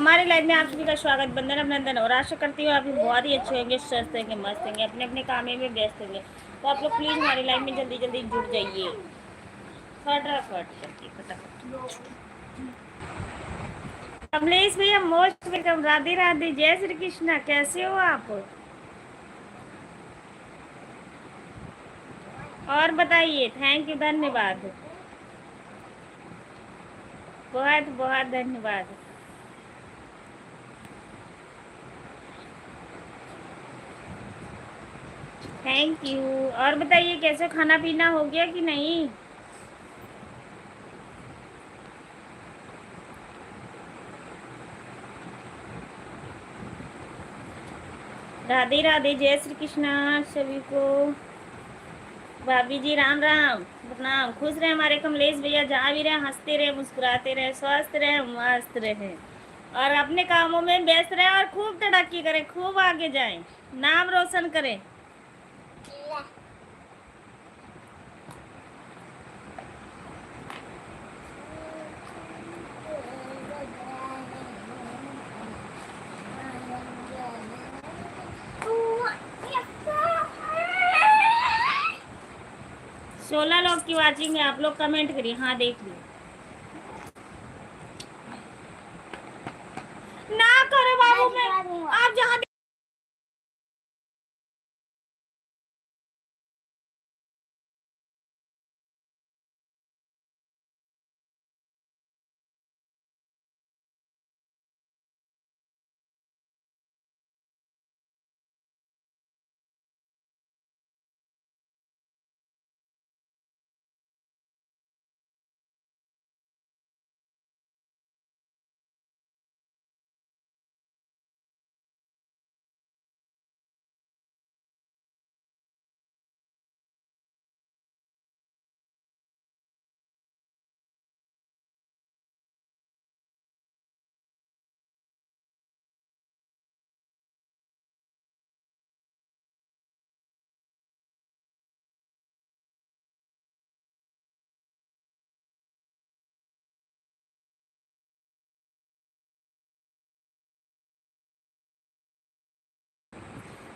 हमारे लाइफ में आप सभी का स्वागत, बंधन अभिनंदन। और आशा करती हूँ आप भी बहुत ही अच्छे होंगे, स्वस्थ होंगे, मस्त होंगे, अपने अपने काम में व्यस्त होंगे। तो आप लोग प्लीज़ हमारी लाइफ में जल्दी जल्दी जुड़ जाइए, फटाफट करके फटाफट। कमलेश भैया मोस्ट वेलकम, राधे राधे, जय श्री कृष्णा। कैसे हो आप? और बताइए। थैंक यू, धन्यवाद, बहुत बहुत धन्यवाद। Thank you. और बताइए कैसे, खाना पीना हो गया कि नहीं? राधे राधे, जय श्री कृष्णा सभी को। भाभी जी राम राम, प्रणाम। खुश रहे हमारे कमलेश भैया, जहाँ भी रहे हंसते रहे, मुस्कुराते रहे, स्वस्थ रहे, मस्त रहे और अपने कामों में व्यस्त रहे और खूब तरक्की करें, खूब आगे जाएं, नाम रोशन करें। सोलह लोग की वाचिंग है, आप लोग कमेंट करिए। हाँ देख लियो। ना करो बाबू, मैं आप जहाँ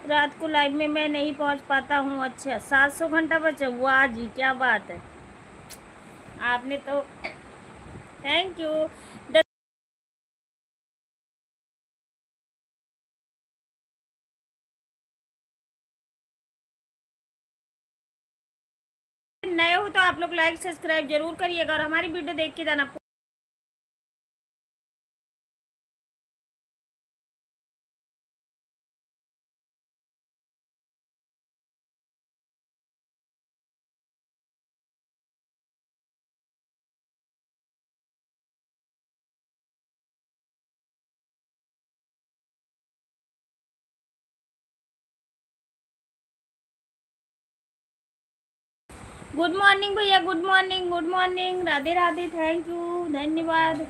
रात को लाइव में मैं नहीं पहुंच पाता हूँ। अच्छा, 700 घंटा बचा। वाह जी, क्या बात है। आपने तो थैंक यू। नए हो तो आप लोग लाइक सब्सक्राइब जरूर करिएगा और हमारी वीडियो देख के जाना। गुड मॉर्निंग भैया, good morning, good morning, Radhe Radhe, thank you, धन्यवाद।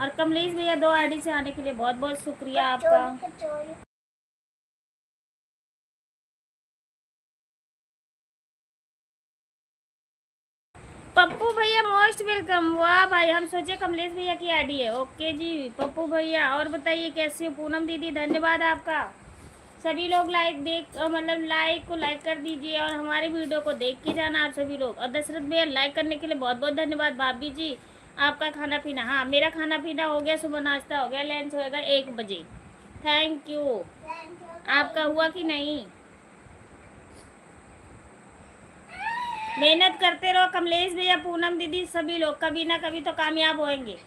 और कमलेश भैया 2 आईडी से आने के लिए बहुत बहुत शुक्रिया आपका। पप्पू भैया मोस्ट वेलकम। वाह भाई, हम सोचे कमलेश भैया की आईडी है। ओके जी पप्पू भैया। और बताइए कैसे हो? पूनम दीदी धन्यवाद आपका। सभी लोग लाइक देख मतलब लाइक को लाइक कर दीजिए और हमारे वीडियो को देख के जाना आप सभी लोग। और दशरथ भैया लाइक करने के लिए बहुत बहुत धन्यवाद। भाभी जी आपका खाना पीना, हाँ मेरा खाना पीना हो गया, सुबह नाश्ता हो गया, लंच होएगा 1 बजे। Thank you. आपका हुआ कि नहीं? मेहनत करते रहो कमलेश भैया, पूनम दीदी, सभी लोग कभी ना कभी तो कामयाब होंगे।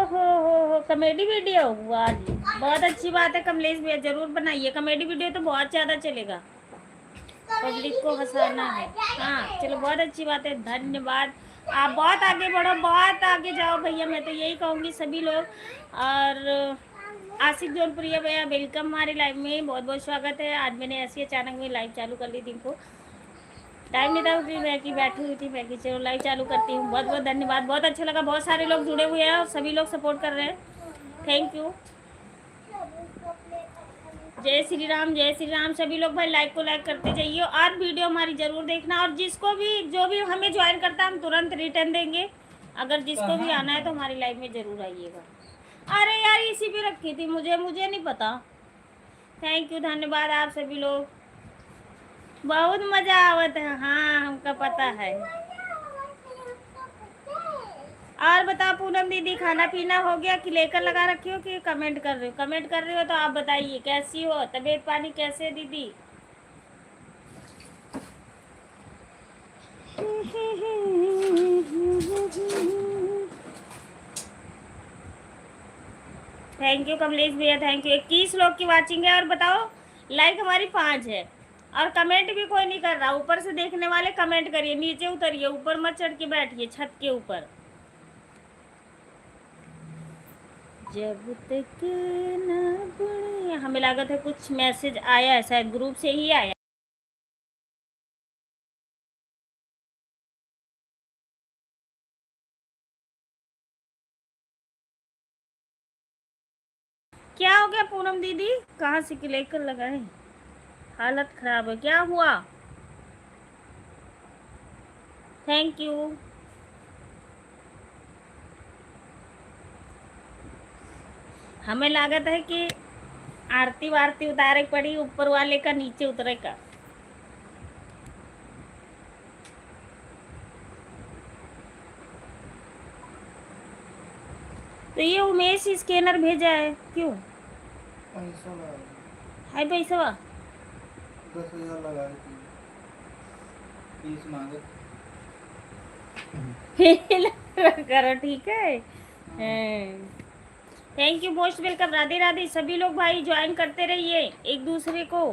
हो कॉमेडी वीडियो हुआ जी, बहुत अच्छी बात है कमलेश भैया, जरूर बनाइए कॉमेडी वीडियो, तो बहुत ज़्यादा चलेगा, पब्लिक को हंसाना है। हाँ चलो बहुत अच्छी बात है, धन्यवाद। आप बहुत आगे बढ़ो, बहुत आगे जाओ भैया, मैं तो यही कहूँगी सभी लोग। और आशिक जौनपुरिया भैया वेलकम हमारी लाइव में, बहुत बहुत स्वागत है। आज मैंने ऐसी अचानक में लाइव चालू कर ली थी, इनको टाइम नहीं था, फिर मैं की बैठी हुई थी, मैं की चलो लाइव चालू करती हूँ। बहुत बहुत धन्यवाद, बहुत अच्छा लगा, बहुत सारे लोग जुड़े हुए हैं और सभी लोग सपोर्ट कर रहे हैं, थैंक यू। जय श्री राम, जय श्री राम। सभी लोग भाई लाइक को लाइक करते जाइए और वीडियो हमारी जरूर देखना। और जिसको भी जो भी हमें ज्वाइन करता है हम तुरंत रिटर्न देंगे। अगर जिसको भी आना है तो हमारी लाइव में जरूर आइएगा। अरे यार इसी पे रखी थी, मुझे नहीं पता। थैंक यू, धन्यवाद आप सभी लोग, बहुत मजा आवत है। हाँ हमका पता है। और बताओ पूनम दीदी, खाना पीना हो गया कि लेकर लगा रखी हो कि कमेंट कर रहे हो? कमेंट कर रहे हो तो आप बताइए कैसी हो, तबीयत पानी कैसे है दीदी? थैंक यू कमलेश भैया, थैंक यू। 21 लोग की वाचिंग है और बताओ लाइक हमारी 5 है और कमेंट भी कोई नहीं कर रहा। ऊपर से देखने वाले कमेंट करिए, नीचे उतरिए, ऊपर मत चढ़ के बैठिए छत के ऊपर। जब तक न बुढ़े, हमें लागत है कुछ मैसेज आया है, शायद ग्रुप से ही आया। क्या हो गया पूनम दीदी, कहाँ से लेकर लगाए? हालत खराब है, क्या हुआ? Thank you. हमें लागत है कि आरती वारती उतारे पड़ी ऊपर वाले का, नीचे उतरे का। तो ये उमेश स्कैनर भेजा है क्यों? हाय पैसा 10,000 लगा थी, 30 मांगे। करो ठीक है। Thank you, most welcome, Radhe Radhe. सभी लोग भाई ज्वाइन करते रहिए एक दूसरे को।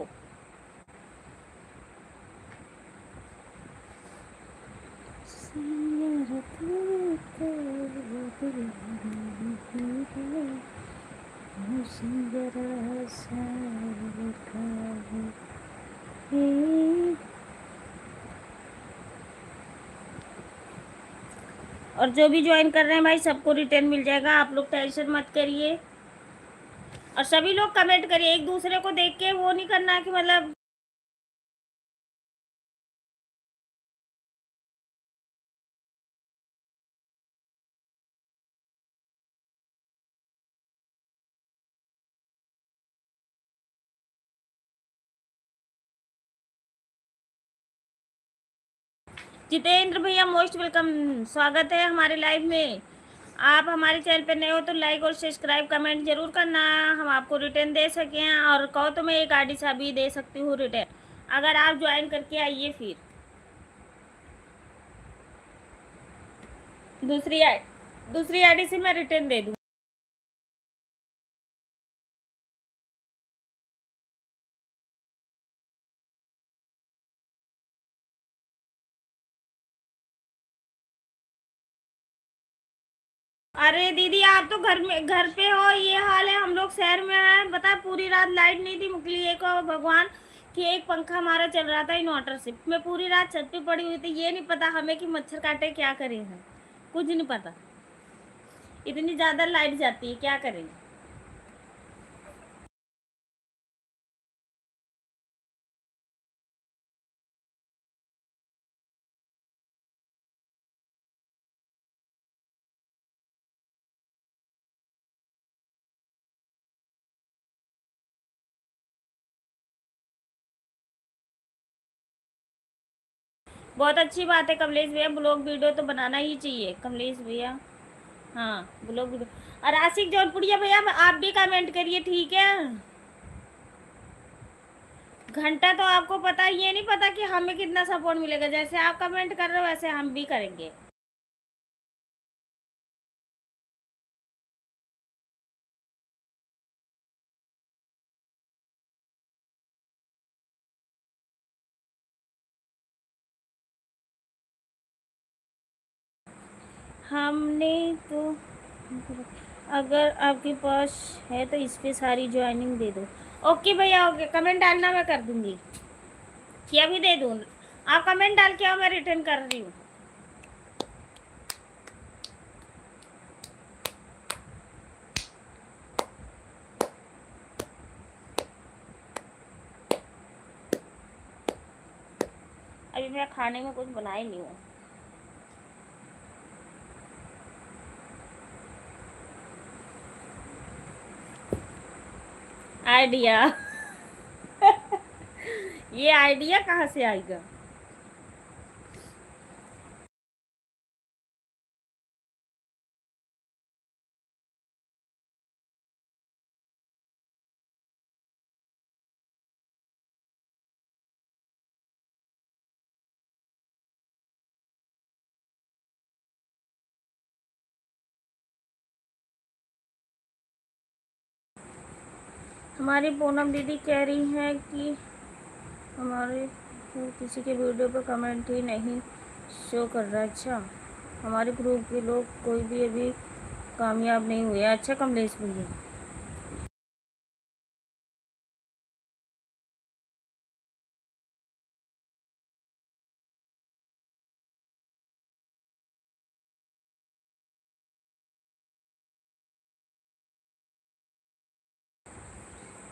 और जो भी ज्वाइन कर रहे हैं भाई सबको रिटर्न मिल जाएगा, आप लोग टेंशन मत करिए। और सभी लोग कमेंट करिए, एक दूसरे को देख के वो नहीं करना कि मतलब जितेंद्र भैया मोस्ट वेलकम, स्वागत है हमारे लाइव में। आप हमारे चैनल पे नए हो तो लाइक और सब्सक्राइब कमेंट जरूर करना, हम आपको रिटर्न दे सकें। और कहो तो मैं एक आईडी से भी दे सकती हूँ रिटर्न, अगर आप ज्वाइन करके आइए। फिर दूसरी आईडी से मैं रिटर्न दे दूँ। अरे दीदी आप तो घर पे हो, ये हाल है। हम लोग शहर में हैं, बता पूरी रात लाइट नहीं थी, मुकली एक भगवान कि एक पंखा हमारा चल रहा था इन्वर्टर से। मैं पूरी रात छत पे पड़ी हुई थी, ये नहीं पता हमें कि मच्छर काटे क्या करें हैं, कुछ नहीं पता। इतनी ज्यादा लाइट जाती है, क्या करें? बहुत अच्छी बात है कमलेश भैया, ब्लॉग वीडियो तो बनाना ही चाहिए कमलेश भैया। हाँ ब्लॉग वीडियो। और आशिक जौनपुरिया भैया आप भी कमेंट करिए, ठीक है? घंटा तो आपको पता, ये नहीं पता कि हमें कितना सपोर्ट मिलेगा। जैसे आप कमेंट कर रहे हो वैसे हम भी करेंगे। हमने तो, अगर आपके पास है तो इस पे सारी ज्वाइनिंग दे दो। ओके भैया, ओके, कमेंट डालना, मैं कर दूंगी, कि अभी दे दूँ? आप कमेंट डाल के आओ, मैं रिटर्न कर रही हूँ। अभी मैं खाने में कुछ बनाई नहीं हूँ। आइडिया ये आइडिया कहाँ से आएगा? हमारी पूनम दीदी कह रही हैं कि हमारे किसी के वीडियो पर कमेंट ही नहीं शो कर रहा। अच्छा, हमारे ग्रुप के लोग कोई भी अभी कामयाब नहीं हुए। अच्छा कमलेश भैया,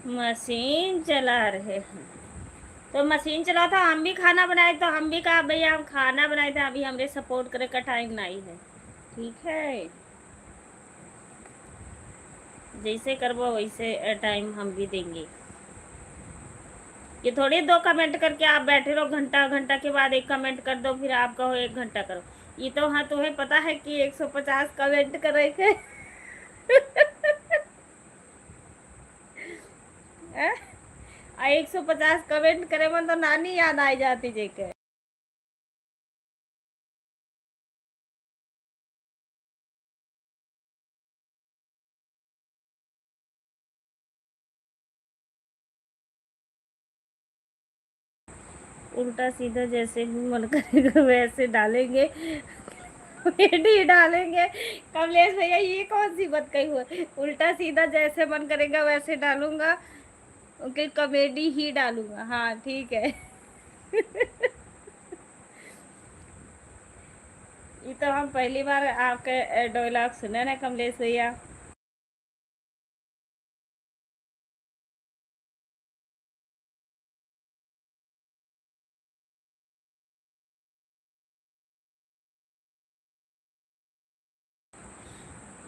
मशीन चला रहे हैं तो मशीन चला था, हम भी खाना बनाए तो हम भी कहा भैया हम खाना बनाए थे, अभी हमरे सपोर्ट करे का टाइम नहीं है। ठीक है, जैसे करबो वैसे टाइम हम भी देंगे। ये थोड़ी 2 कमेंट करके आप बैठे रहो, घंटा घंटा के बाद एक कमेंट कर दो, फिर आप कहो 1 घंटा करो। ये तो हाँ, तुम्हें पता है कि 150 कमेंट करे थे 150 कमेंट करे मन तो नानी याद आ जाती जेके। उल्टा सीधा जैसे भी मन करेगा वैसे डालेंगे, ही डालेंगे। कमलेश भैया ये कौन सी बात कही हुई? उल्टा सीधा जैसे मन करेगा वैसे डालूंगा, ओके, कॉमेडी ही डालूंगा। हाँ ठीक है ये तो हम पहली बार आपके डायलॉग सुने ना कमलेश भैया।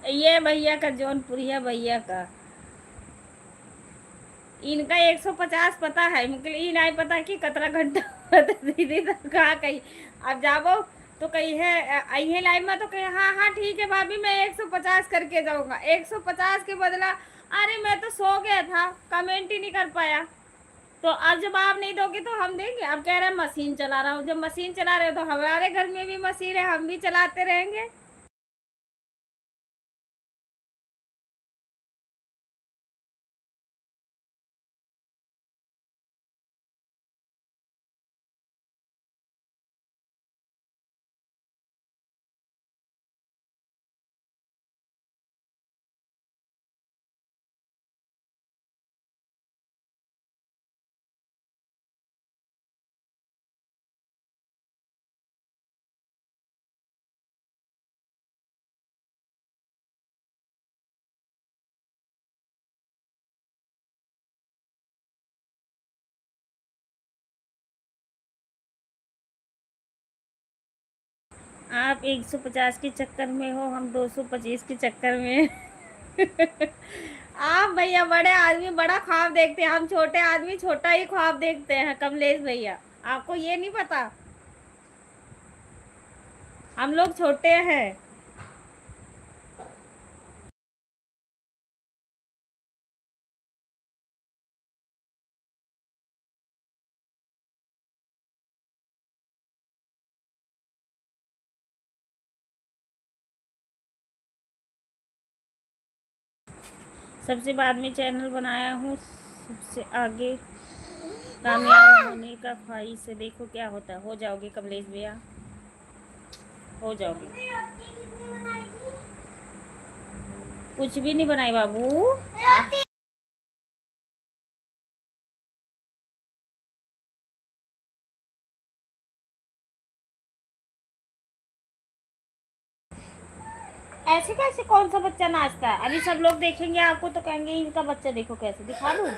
ये भैया का जौनपुरिया भैया का, इनका 150 पता है, मतलब ये नहीं पता कि कतरा घंटा दीदी तो कहा कही। अब जाबो तो कही है आई है लाइव में तो कही हाँ हाँ ठीक है भाभी मैं 150 करके जाऊंगा। 150 के बदला अरे मैं तो सो गया था, कमेंट ही नहीं कर पाया। तो अब जब आप नहीं दोगे तो हम देंगे? अब कह रहे हैं मशीन चला रहा हूँ। जब मशीन चला रहे हो तो हमारे घर में भी मशीन है, हम भी चलाते रहेंगे। आप 150 के चक्कर में हो, हम 225 के चक्कर में आप भैया बड़े आदमी बड़ा ख्वाब देखते हैं, हम छोटे आदमी छोटा ही ख्वाब देखते हैं कमलेश भैया। आपको ये नहीं पता, हम लोग छोटे हैं। सबसे बाद में चैनल बनाया हूँ, सबसे आगे कामयाब होने का ख्वाहिश है, देखो क्या होता है। हो जाओगे कमलेश भैया, हो जाओगे। कुछ भी नहीं बनाई बाबू। ऐसे कैसे कौन सा बच्चा नाचता है? अभी सब लोग देखेंगे आपको तो कहेंगे इनका बच्चा देखो कैसे। दिखा दूं?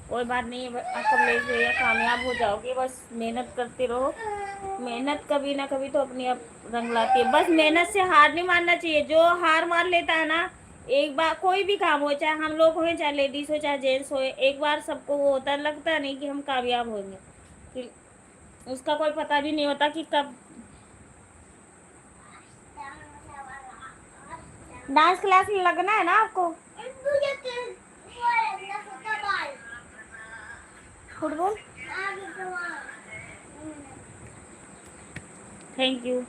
कोई बात नहीं है, कमलेश भैया कामयाब हो जाओगे, बस मेहनत करते रहो। मेहनत कभी ना कभी तो अपनी अब रंग लाती है। बस मेहनत से हार नहीं मानना चाहिए। जो हार मान लेता है ना, एक बार कोई भी काम हो, चाहे हम लोग हो, चाहे लेडीज हो, चाहे जेंट्स हो, एक बार सबको वो होता है, लगता नहीं कि हम कामयाब होंगे, फिर उसका कोई पता भी नहीं होता कि कब। डांस क्लास में लगना है ना आपको? फुटबॉल। Thank you.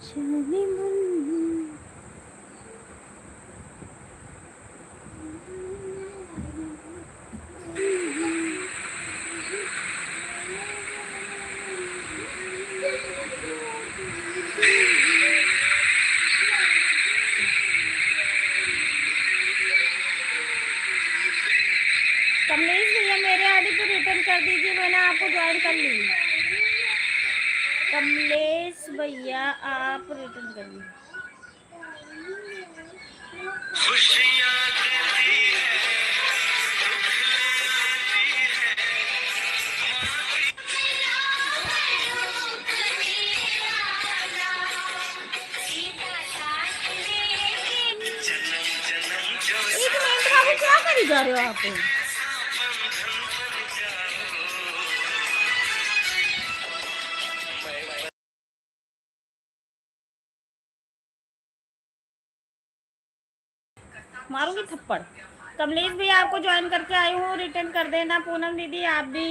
जाने मन कमलेश भैया मेरे आईडी पे रिटर्न कर दीजिए, मैंने आपको ज्वाइन कर ली। कमलेश भैया आप रिटर्न कर लीजिए। एक मिनट बाबू, क्या करी जा रहे हो आप? मारूंगी थप्पड़। कमलेश भैया आपको ज्वाइन करके आई हूँ, रिटर्न कर देना। पूनम दीदी आप भी।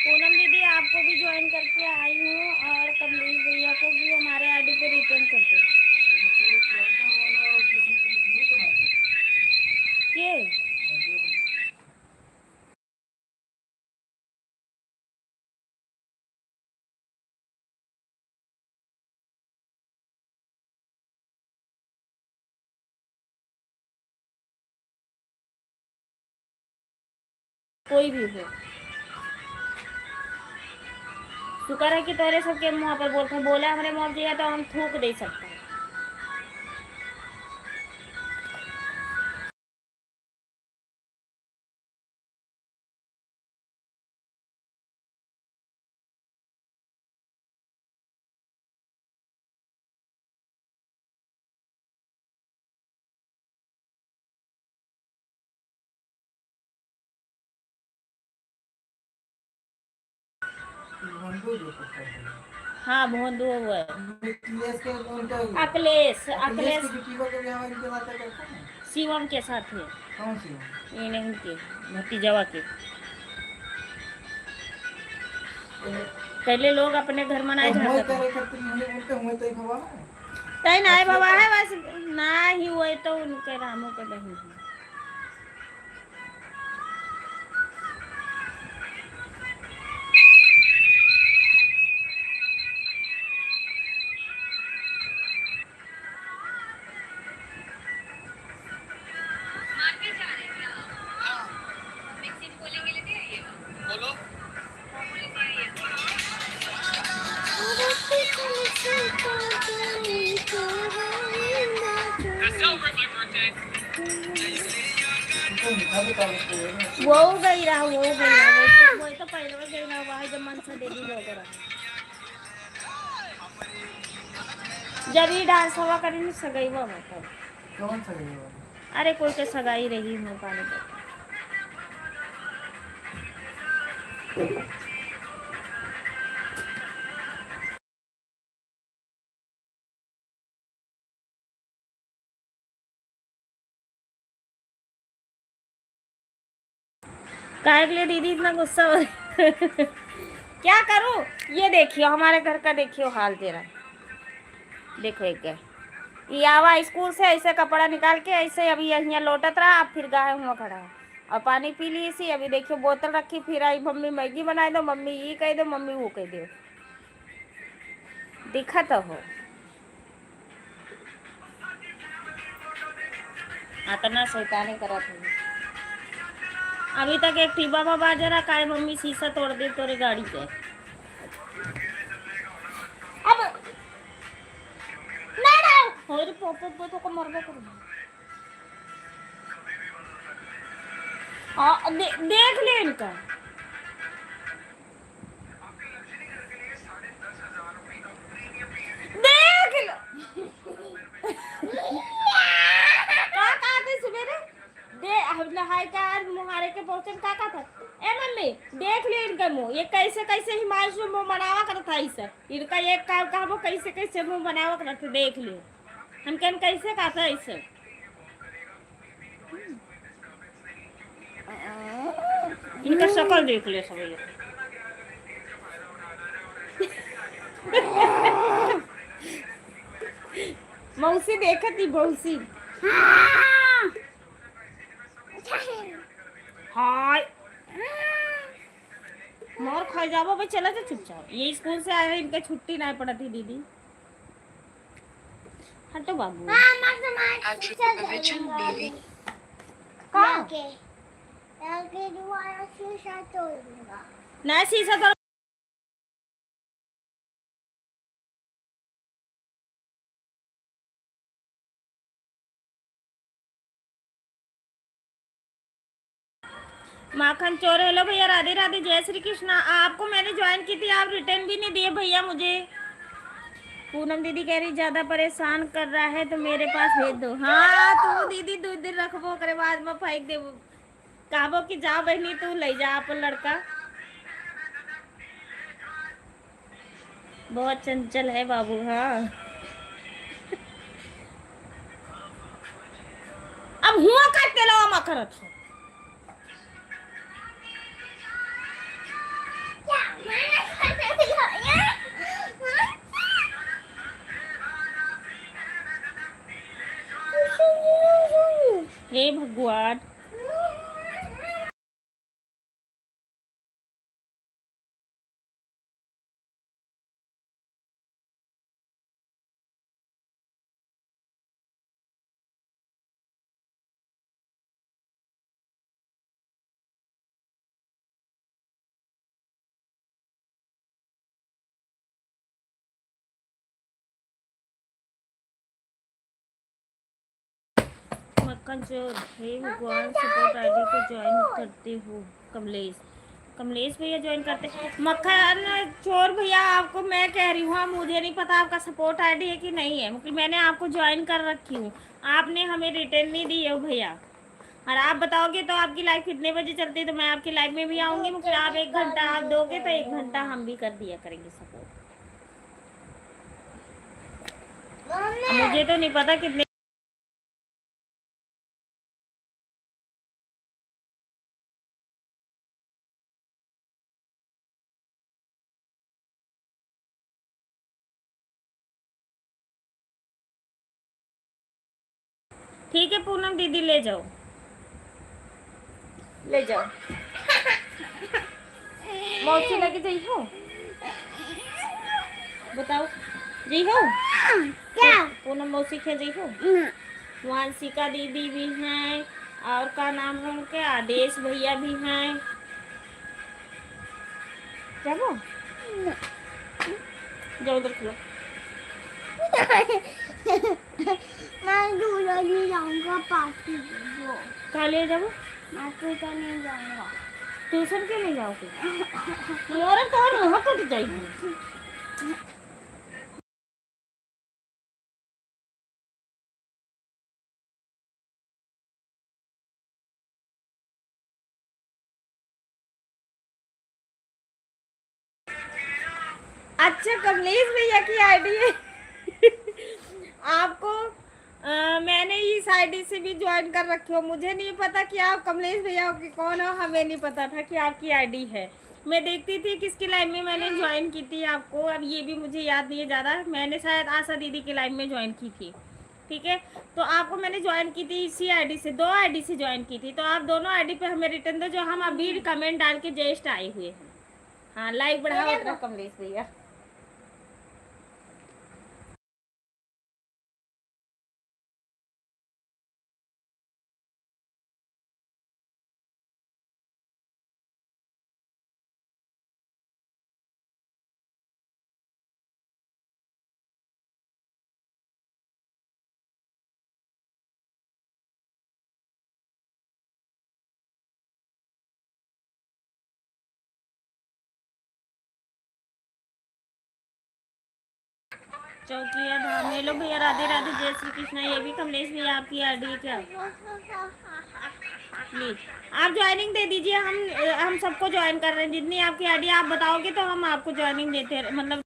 पूनम दीदी आपको भी ज्वाइन करके आई हूँ, और कमलेश भैया को भी हमारे आईडी पे रिटर्न करते के। कोई भी हो, शुक्र है कि तोरे सबके मुँह पर बोलते बोले हमारे मुँह दिया तो हम थूक दे सकते हैं। हाँ भोंदू हुआ है। अखिलेश अखिलेश शिवम के साथ है। कौन सी ये नहीं के भतीजवा के। पहले लोग अपने घर मनाए जाते तय ना बाबा है, बस ना ही हुए तो उनके रामों के नहीं है। वो गई रहा वो तो पहले गई रहा वहाँ जब मनसा देवी लोग रहा। जब ही डांस हवा करेंगे सगाई हुआ मतलब। कौन सा है वो? अरे कोई के सगाई रही हूँ पानी पर। काहे के लिए दीदी इतना गुस्सा हो रही? क्या करूं? ये देखियो हमारे घर का, देखियो हाल तेरा। देखो एक है ये आवा स्कूल से ऐसे कपड़ा निकाल के ऐसे अभी यहाँ लौटत रहा, अब फिर गाय हुआ खड़ा है और पानी पी ली इसी। अभी देखियो बोतल रखी, फिर आई मम्मी मैगी बनाए दो, मम्मी ये कह दो, मम्मी वो कह दो। दिखत हो इतना शैतानी करत है। अभी तक एक टीबा बाबा जरा काय मम्मी शीशा तोड़ दे तोरे गाड़ी के। अब नहीं और पोपो तो को मरबो कर। हां देख ले इनका। देख लो का थे सवेरे दे हम नहाए का मुहारे के पहुंचन का था। ए मम्मी देख ले इनका मुंह, ये कैसे कैसे हिमांशु मुंह बनावा करता है इसे। इनका एक काम का वो कैसे कैसे मुंह बनावा करता, देख ले हम कन कैसे खाता है इसे। इनका शक्ल देख ले सब ये। मौसी देखती मौसी। हाय मोर खा जाबो भाई, चला जा चुपचाप। ये स्कूल से आए हैं, इनका छुट्टी नहीं पड़ा थी दीदी। हटो बाबू। ना शीशा तो माखन चोर। हेलो भैया, राधे राधे, जय श्री कृष्णा। आपको मैंने ज्वाइन की थी, आप रिटर्न भी नहीं दिए भैया मुझे। पूनम दीदी कह रही ज्यादा परेशान कर रहा है तो मेरे पास भेज दो। हाँ तू दीदी 2 दिन रखबो करे बाद में फेंक देबो। कहबो कि जाओ बहनी तू ले जा अपन लड़का। बहुत चंचल है बाबू। हाँ अब हुआ काटते लो मखरत हे भगवान। मक्खन चोर, हे भगवान, सपोर्ट आईडी को ज्वाइन करते हो। कमलेश कमलेश भैया ज्वाइन करते। मक्खन चोर भैया आपको मैं कह रही हूँ, मुझे नहीं पता आपका सपोर्ट आईडी है कि नहीं है, क्योंकि मैंने आपको ज्वाइन कर रखी हूँ, आपने हमें रिटर्न नहीं दी है भैया। और आप बताओगे तो आपकी लाइव कितने बजे चलती है तो मैं आपकी लाइव में भी आऊंगी। मतलब आप 1 घंटा आप दोगे तो 1 घंटा हम भी कर दिया करेंगे सपोर्ट। मुझे तो नहीं पता कितने। ठीक है पूनम दीदी ले जाओ ले जाओ। मौसी लगे जाइ हो, बताओ जाइ हो क्या? पूनम मौसी के जाइ हो। वांशिका दीदी भी हैं और का नाम है उनके, आदेश भैया भी हैं। जाओ जाओ उधर खिलो। मैं दूल्हा नहीं जाऊंगा पार्टी को। कहाँ ले जाओ? मैं तो नहीं जाऊंगा। ट्यूशन क्यों नहीं जाओगे? मोरा तो मुँह कट जाएगी। अच्छा कमलेश भैया की आईडी है। आपको मैंने इस आईडी से भी ज्वाइन कर रखी हो, मुझे नहीं पता कि आप कमलेश भैया की कौन हो, हमें नहीं पता था कि आपकी आईडी है। मैं देखती थी किसकी लाइव में मैंने ज्वाइन की थी आपको, अब ये भी मुझे याद नहीं है ज़्यादा, मैंने शायद आशा दीदी की लाइव में ज्वाइन की थी। ठीक है, तो आपको मैंने ज्वाइन की थी इसी आईडी से, 2 आईडी से ज्वाइन की थी, तो आप दोनों आईडी पे हमें रिटर्न दो जो हम अभी कमेंट डाल के जस्ट आए हुए हैं। हाँ लाइव बढ़ाओ अपना कमलेश भैया। चौकिया धाम, हेलो भैया, राधे राधे, जय श्री कृष्णा। ये भी कमलेश भैया आपकी आईडी है क्या? प्लीज आप ज्वाइनिंग दे दीजिए, हम सबको ज्वाइन कर रहे हैं, जितनी आपकी आईडी आप बताओगे तो हम आपको ज्वाइनिंग देते मतलब।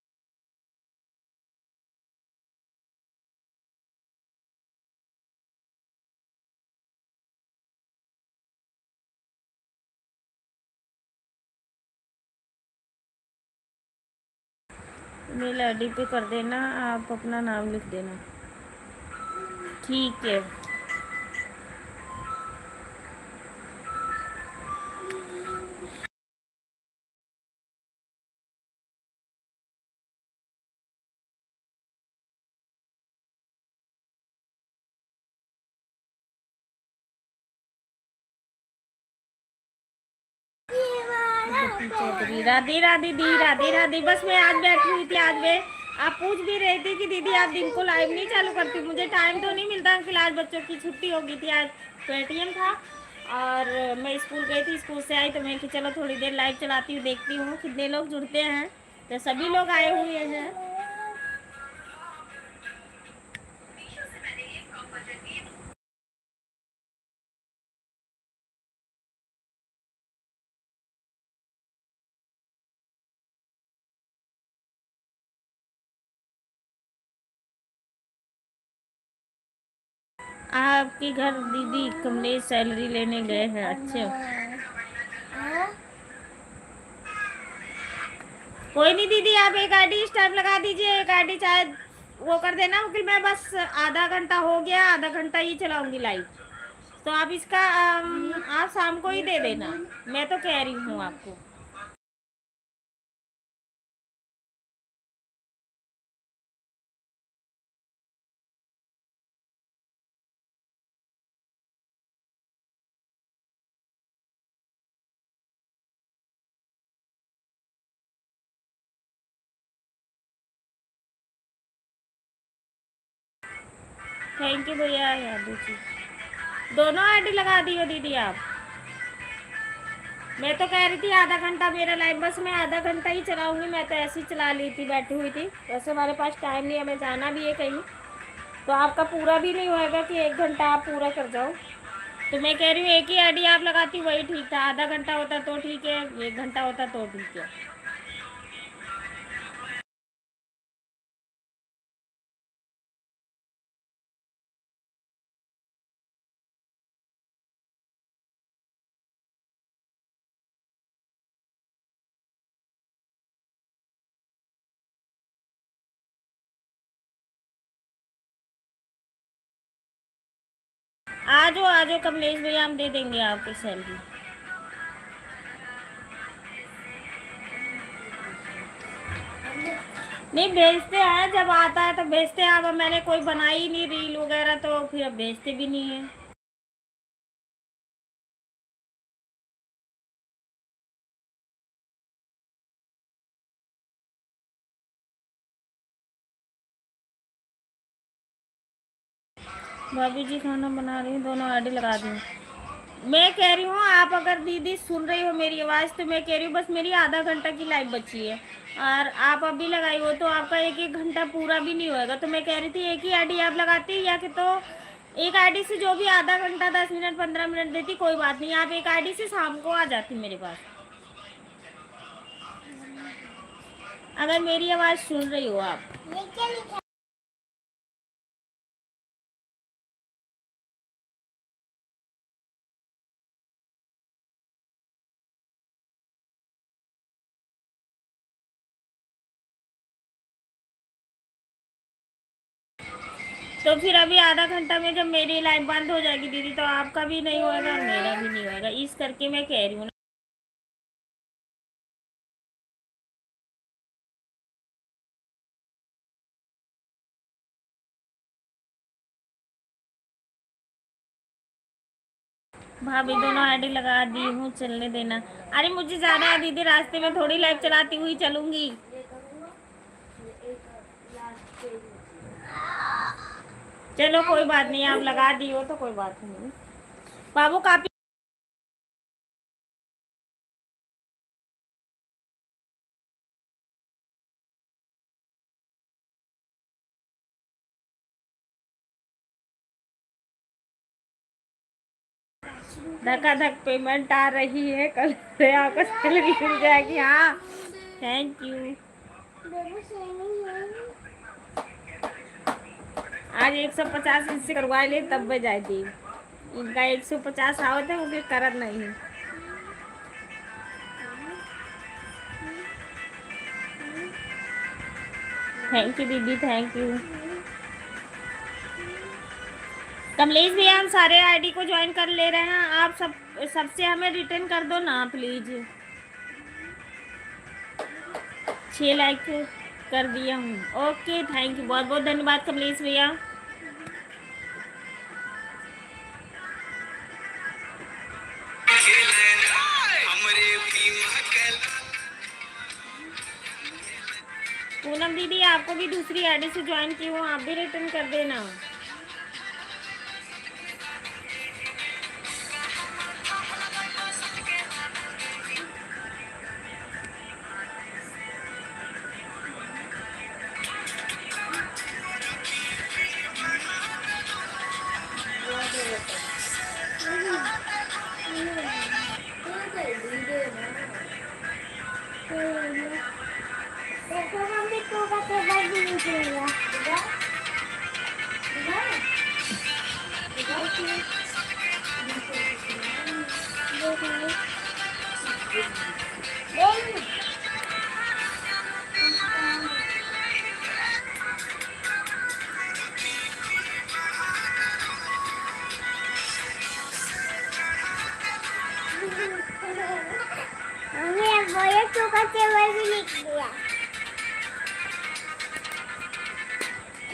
मेल आईडी पे कर देना, आप अपना नाम लिख देना। ठीक है। चौधरी, राधे राधे दी, राधे राधे। बस मैं आज बैठी हुई थी, आज मैं आप पूछ भी रही थी कि दीदी आप दिन को लाइव नहीं चालू करती, मुझे टाइम तो नहीं मिलता, फिलहाल बच्चों की छुट्टी हो गई थी, आज पेटीएम था और मैं स्कूल गई थी, स्कूल से आई तो मैं कि चलो थोड़ी देर लाइव चलाती हूँ, देखती हूँ कितने लोग जुड़ते हैं, तो सभी लोग आए हुए हैं। आपके घर दीदी कमलेश सैलरी लेने गए हैं? अच्छा कोई नहीं दीदी, आप एक आईडी स्टाइप लगा दीजिए, एक आईडी चाहे वो कर देना कि मैं बस आधा घंटा हो गया, आधा घंटा ही चलाऊंगी लाइव, तो आप इसका आप शाम को ही दे देना, मैं तो कह रही हूँ आपको। थैंक यू भैया, याद दीजिए। दोनों आईडी लगा दी हो दीदी आप? मैं तो कह रही थी आधा घंटा मेरा लाइव, बस मैं आधा घंटा ही चलाऊंगी, मैं तो ऐसे ही चला ली थी, बैठी हुई थी, वैसे हमारे पास टाइम नहीं है, हमें जाना भी है कहीं, तो आपका पूरा भी नहीं होएगा कि 1 घंटा आप पूरा कर जाओ, तो मैं कह रही हूँ एक ही आईडी आप लगाती वही ठीक था, आधा घंटा होता तो ठीक है, 1 घंटा होता तो ठीक है। आ जाओ कमलेश भैया, हम दे देंगे आपकी सैलरी। नहीं भेजते हैं, जब आता है तो भेजते हैं, अब मैंने कोई बनाई नहीं रील वगैरह, तो फिर अब भेजते भी नहीं है। भाभी जी खाना बना रही हूँ, दोनों आईडी लगा दी। मैं कह रही हूँ आप अगर दीदी सुन रही हो मेरी आवाज़, तो मैं कह रही हूँ बस मेरी आधा घंटा की लाइव बची है, और आप अभी लगाई हो तो आपका 1-1 घंटा पूरा भी नहीं होएगा, तो मैं कह रही थी एक ही आईडी आप लगाती, या कि तो एक आईडी से जो भी आधा घंटा 10 मिनट 15 मिनट देती कोई बात नहीं, आप एक आईडी से शाम को आ जाती मेरे पास। अगर मेरी आवाज़ सुन रही हो आप। ये क्या लिखा है? तो फिर अभी आधा घंटा में जब मेरी लाइव बंद हो जाएगी दीदी, तो आपका भी नहीं होगा और मेरा भी नहीं होगा, इस करके मैं कह रही हूँ। भाभी दोनों आईडी लगा दी हूँ, चलने देना। अरे मुझे जाना है दीदी, रास्ते में थोड़ी लाइव चलाती हुई चलूंगी। चलो कोई बात नहीं, आप लगा दी हो तो कोई बात नहीं। बाबू काफी धक पेमेंट आ रही है, कल से आपको सैलरी मिल जाएगी। हाँ थैंक यू। आज 150 इनसे करवा ले तब में जाएगी। इनका 150 आवत है, मुझे करत नहीं। थैंक यू दीदी, थैंक यू। कमलेश भैया हम सारे आईडी को ज्वाइन कर ले रहे हैं, आप सबसे हमें रिटर्न कर दो ना प्लीज। 6 लाइक कर दिया हूँ। ओके थैंक यू, बहुत बहुत धन्यवाद कमलेश भैया। पूनम दीदी आपको भी दूसरी आईडी से ज्वाइन की हूँ, आप भी रिटर्न कर देना। देखो मम्मी तू का टेबल भी निकलेगा। मम्मी अब बोले तू का टेबल भी लिख दिया।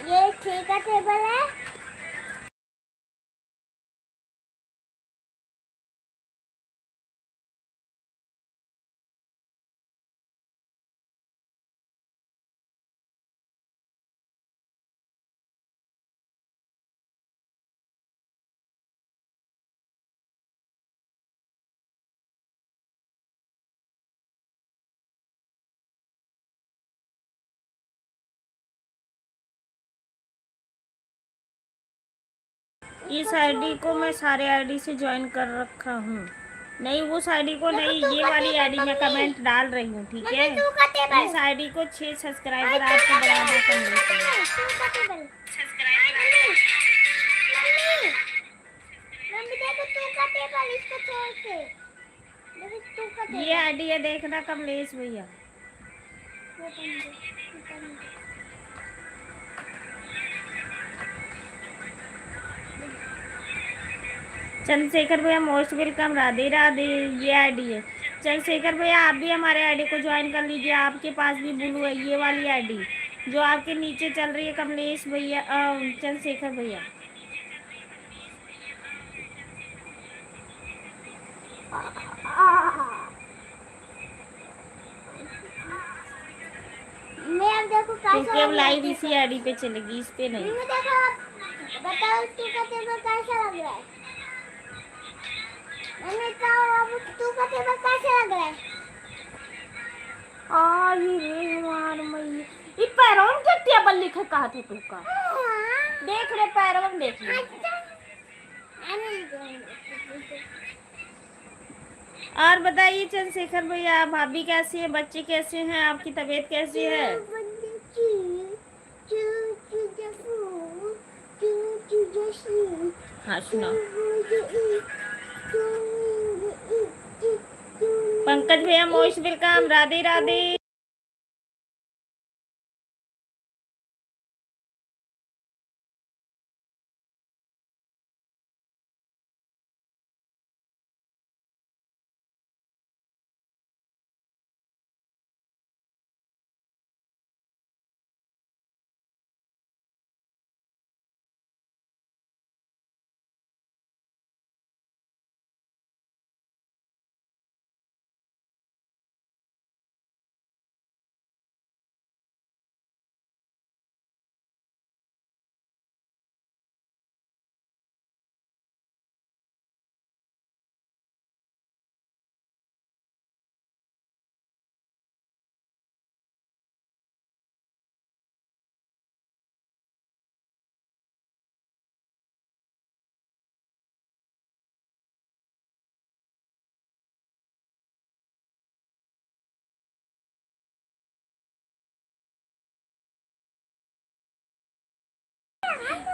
ये ठीक का टेबल है। इस आईडी को मैं सारे आईडी से ज्वाइन कर रखा हूँ। नहीं उस आईडी को नहीं, ये वाली आईडी में कमेंट डाल रही हूँ, ठीक है। इस आईडी को 6 सब्सक्राइबर आपको बढ़ाना चाहिए। ये आईडी है, देखना कमलेश भैया। चंद्रशेखर भैया मोस्ट वेलकम, राधे राधे। ये आईडी है चंद्रशेखर भैया, आप भी हमारे आईडी को ज्वाइन कर लीजिए। आपके पास भी ब्लू है, ये वाली आईडी जो आपके नीचे चल रही है कमलेश भैया, चंद्रशेखर भैया। मैं अब देखो क्योंकि अब लाइव इसी आईडी पे चलेगी, इस पे नहीं। देखो बताओ तू का टेबल कैसा लग रहा है। मैंने कहा अब तू का टेबल कैसा लग रहा है। ये मार मई ये पैरों के टेबल लिखे कहा थे तू का। देख ले पैरों में, देख ले। और बताइए चंद्रशेखर भैया, भाभी कैसी है, बच्चे कैसे हैं, आपकी तबीयत कैसी है? हाँ सुना। पंकज भैया मोस्ट वेलकम, राधे राधे।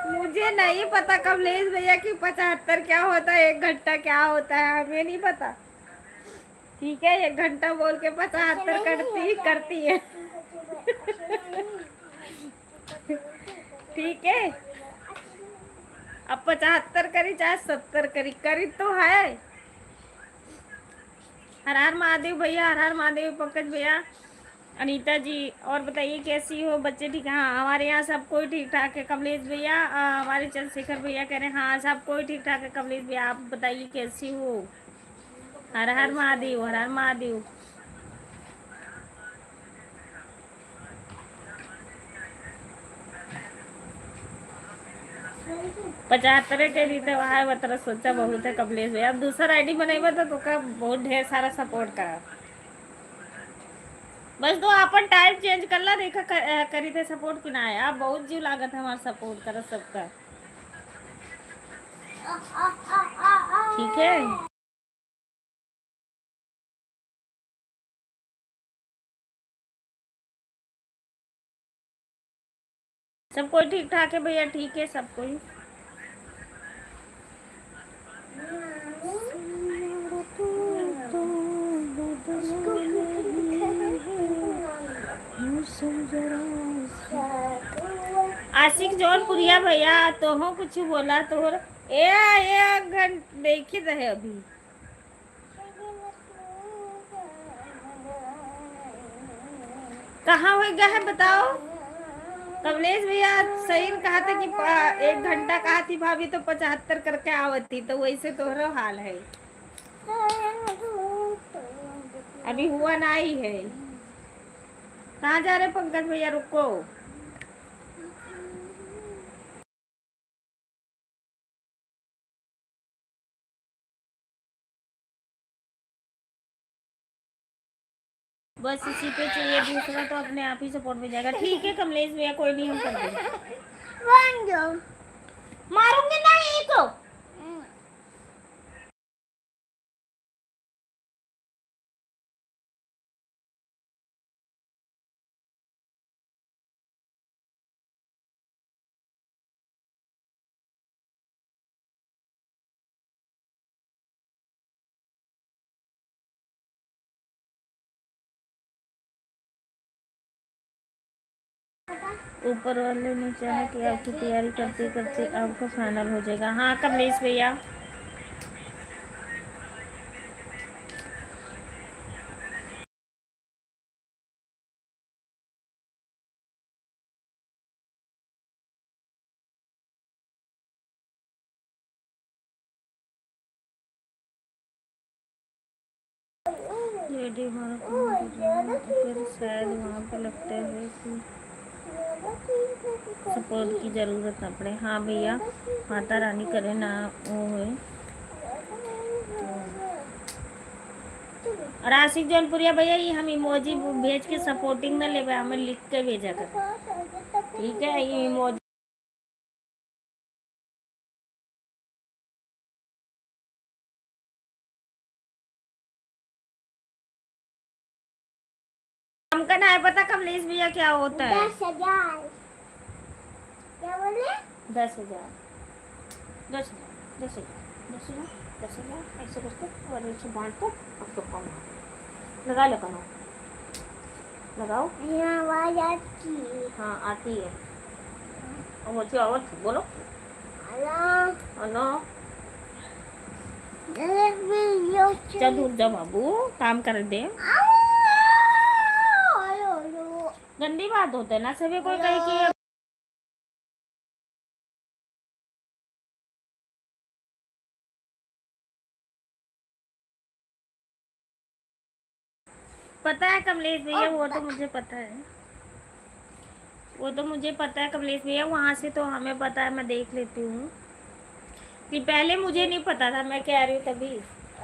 मुझे नहीं पता कमलेश भैया कि 75 क्या होता है, 1 घंटा क्या होता है, हमें नहीं पता। ठीक है, 1 घंटा बोल के 75 करती है। ठीक है, अब 75 करी चाहे 70 करी तो है। हर हर महादेव भैया, हर हर महादेव पंकज भैया, अनीता जी। और बताइए कैसी हो, बच्चे ठीक है? हाँ हमारे यहाँ सब कोई ठीक ठाक है कमलेश भैया। हमारे चंद्रशेखर भैया कह रहे हैं हाँ सब कोई ठीक ठाक है कमलेश भैया, आप बताइए कैसी हो? हर हर महादेव, हर हर महादेव। 75 के लिए तो वहाँ बता सोचा बहुत है कमलेश भैया। अब दूसरा आईडी बनाइबा तो का बहुत ढेर सारा सपोर्ट करा। बस तो अपन टाइप चेंज कर ला, देखा करी थे सपोर्ट कि ना है। आप बहुत जीव लागत है हमारा सपोर्ट करा सबका। ठीक है, सब कोई ठीक ठाक है भैया? ठीक है सब कोई। आशिक जौनपुरिया भैया तो हो कुछ बोला तो ए घंट देखी रहे अभी। कहाँ हो गया है बताओ कमलेश भैया? सही ने कहा था कि 1 घंटा कहा थी भाभी तो 75 करके आवती, तो वैसे तोहरा हाल है। अभी हुआ ना ही है। कहाँ जा रहे पंकज भैया? रुको, बस इसी पे चाहिए, दूसरा तो अपने आप ही सपोर्ट में जाएगा। ठीक है कमलेश भैया, कोई नहीं, हम कर देंगे। मारूंगी ना एक। ऊपर वाले ने चाहा कि आपकी तैयारी करते करते आपका फाइनल हो जाएगा। हाँ कमलेश भैया, रेडी हमारा फिर शायद वहाँ पे लगता है कि सपोर्ट की ज़रूरत ना पड़े। हाँ भैया, माता रानी करे ना वो है। और आशिक जौनपुरिया भैया, ये हम इमोजी भेज के सपोर्टिंग ना ले, हमें लिख के भेजा कर। ठीक है, ये इमोजी काम का ना है पता कमलेश भैया क्या होता है? 10,000। क्या बोले? 10,000 10,000 10,000 10,000 10,000 ऐसे करके और ऐसे बांट कर अब तो कम लगा लो कनो लगाओ। यहाँ आवाज आती है। हाँ आती है। और बोलती और बोलो हेलो। हेलो। वीडियो चल दूर जा बाबू काम कर दे। हेलो। गंदी बात होता है ना सभी कोई कहे कि पता है कमलेश भैया वो तो मुझे पता है। वो तो मुझे पता है कमलेश भैया वहाँ से तो हमें पता है मैं देख लेती हूँ कि पहले मुझे नहीं पता था मैं कह रही हूँ तभी।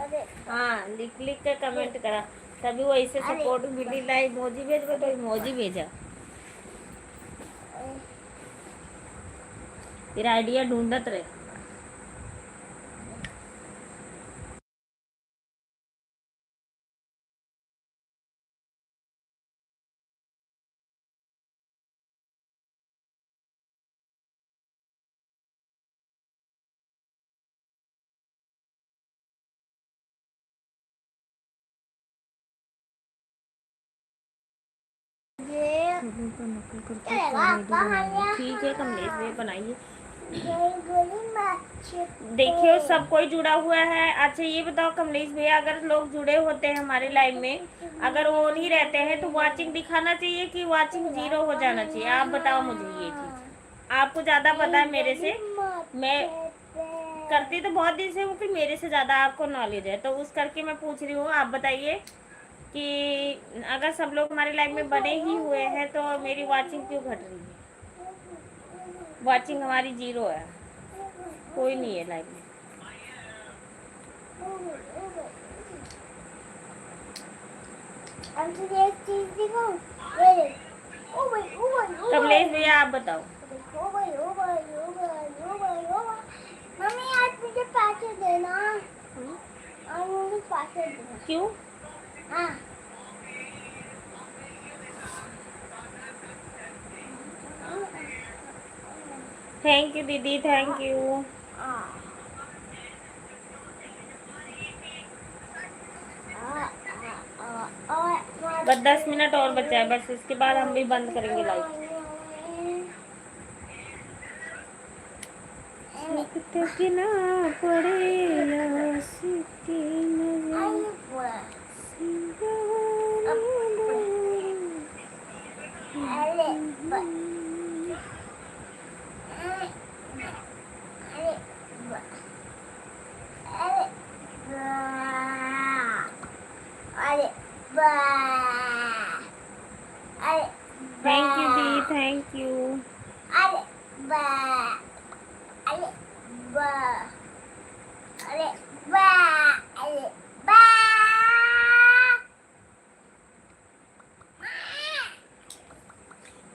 अरे हाँ लिख लिख कर कमेंट करा तभी वो ऐसे सपोर्ट मिली ला इमोजी भेज तो इमोजी भेजा फिर आइडिया ढूंढत रहे। ये नकल करके चलेगा कहाँ ठीक है कमलेश भैया बनाइए। गोली मार देखियो सब कोई जुड़ा हुआ है। अच्छा ये बताओ कमलेश भैया अगर लोग जुड़े होते हैं हमारे लाइव में अगर वो नहीं रहते हैं तो वाचिंग दिखाना चाहिए कि वाचिंग 0 हो जाना चाहिए? आप बताओ मुझे ये चीज़ आपको ज़्यादा पता है मेरे से। मैं करती तो बहुत दिन से हूँ कि मेरे से ज़्यादा आपको नॉलेज है तो उस करके मैं पूछ रही हूँ। आप बताइए कि अगर सब लोग हमारे लाइव में बने ही हुए हैं तो मेरी वाचिंग क्यों घट रही है? वाचिंग हमारी 0 है कोई नहीं है लाइव में। अब तुझे एक चीज दिखाऊं? ये देख। ओ भाई ओ भाई ओ भाई। कमलेश भैया आप बताओ। ओ भाई ओ भाई ओ भाई ओ भाई ओ भाई। मम्मी आज मुझे पैसे देना। आज मुझे पैसे देना। क्यों? हाँ। थैंक यू दीदी थैंक यू। बस 10 मिनट और बचा है बस इसके बाद हम भी बंद करेंगे लाइव। कि ना पड़े सीटी थैंक यू दी थैंक यू।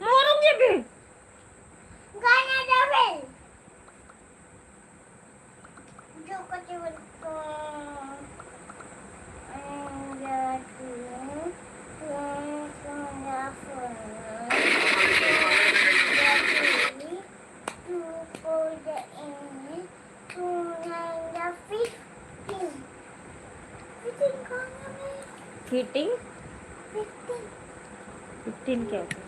मारूंगी भी। फिटिंग 15 क्या होता है?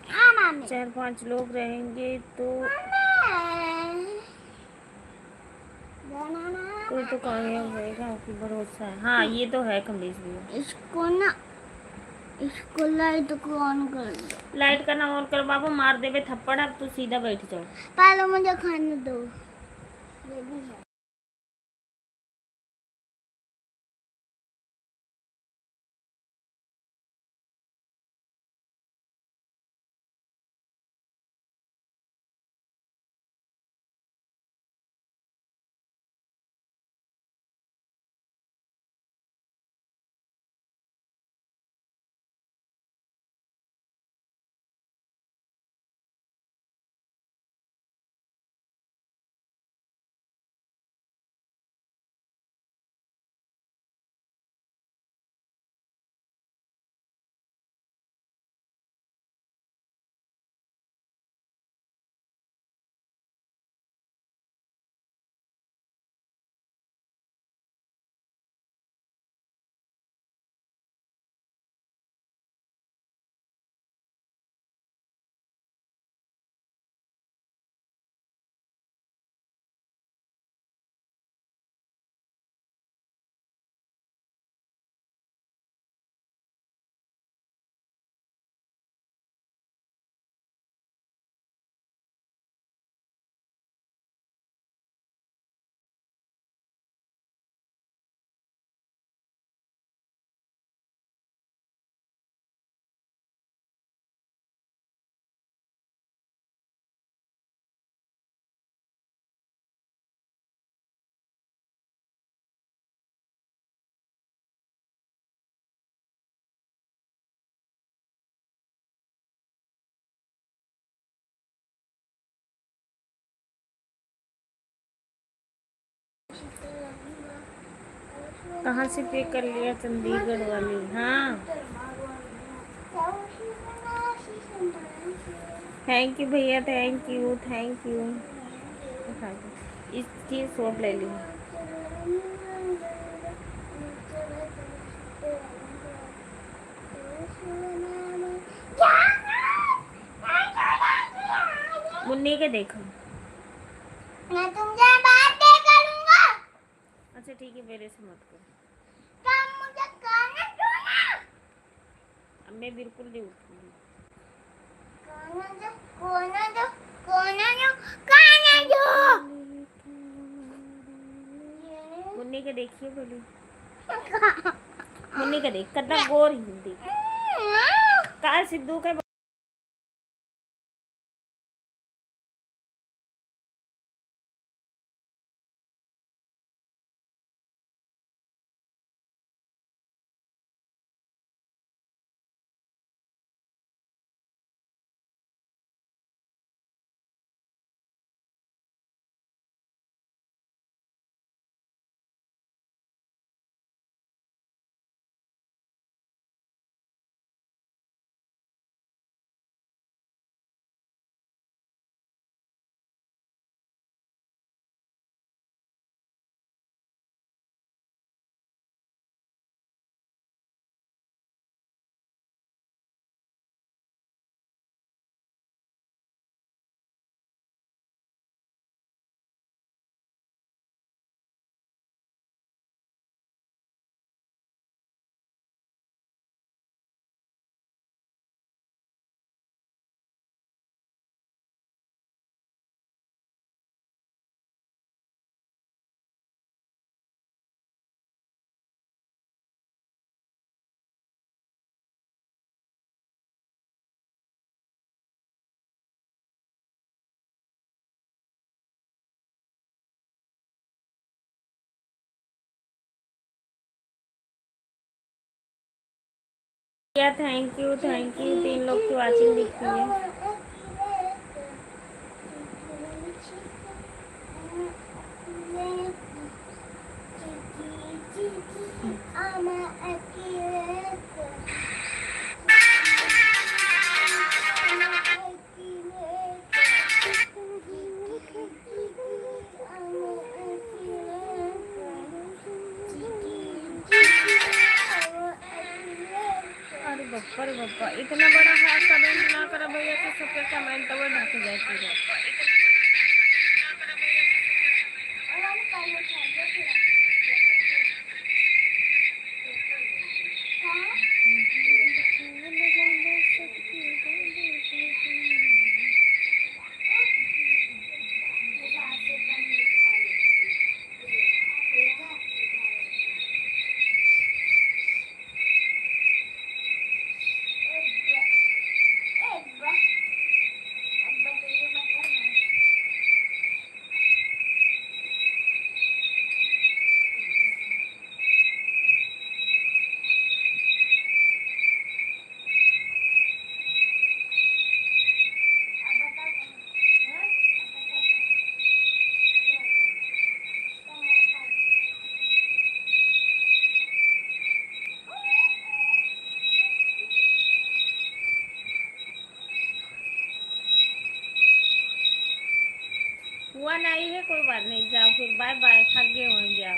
हाँ मामी। 4-5 लोग रहेंगे तो कोई तो कामयाब होएगा आपकी भरोसा है। हाँ ये तो है कमलेश भैया। इसको लाइट को ऑन कर दो। लाइट का ना ऑन कर बाबू मार देवे थप्पड़ अब तू सीधा बैठ जाओ। पहले मुझे खाने दो। ये भी है। कहाँ से पे कर लिया? चंडीगढ़ वाली। हाँ, थैंक यू भैया, थैंक यू, थैंक यू। इसकी सोप ले ली। मुन्नी के देखो। मैं तुमसे बात नहीं करूंगा। अच्छा ठीक है, मेरे से मत करो। तुम मुझे गाना दो ना। अब मैं बिल्कुल नहीं उठूंगी। गाना दो, गाना दो, गाना दो, गाना दो। मुन्नी के देखिए बोली। मुन्नी के देख, कितना गोर हिंदी। काल सिद्धू के क्या, थैंक यू, थैंक यू। 3 लोग की वाचिंग दिखती है। अरे बप्पा रे बप्पा, इतना बड़ा हाथ कमेंट ना करो भैया कि सबके कमेंट वो ढक जाए पूरा। हुआ नहीं है, कोई बात नहीं, जाओ फिर, बाय बाय, थक गए होंगे आप।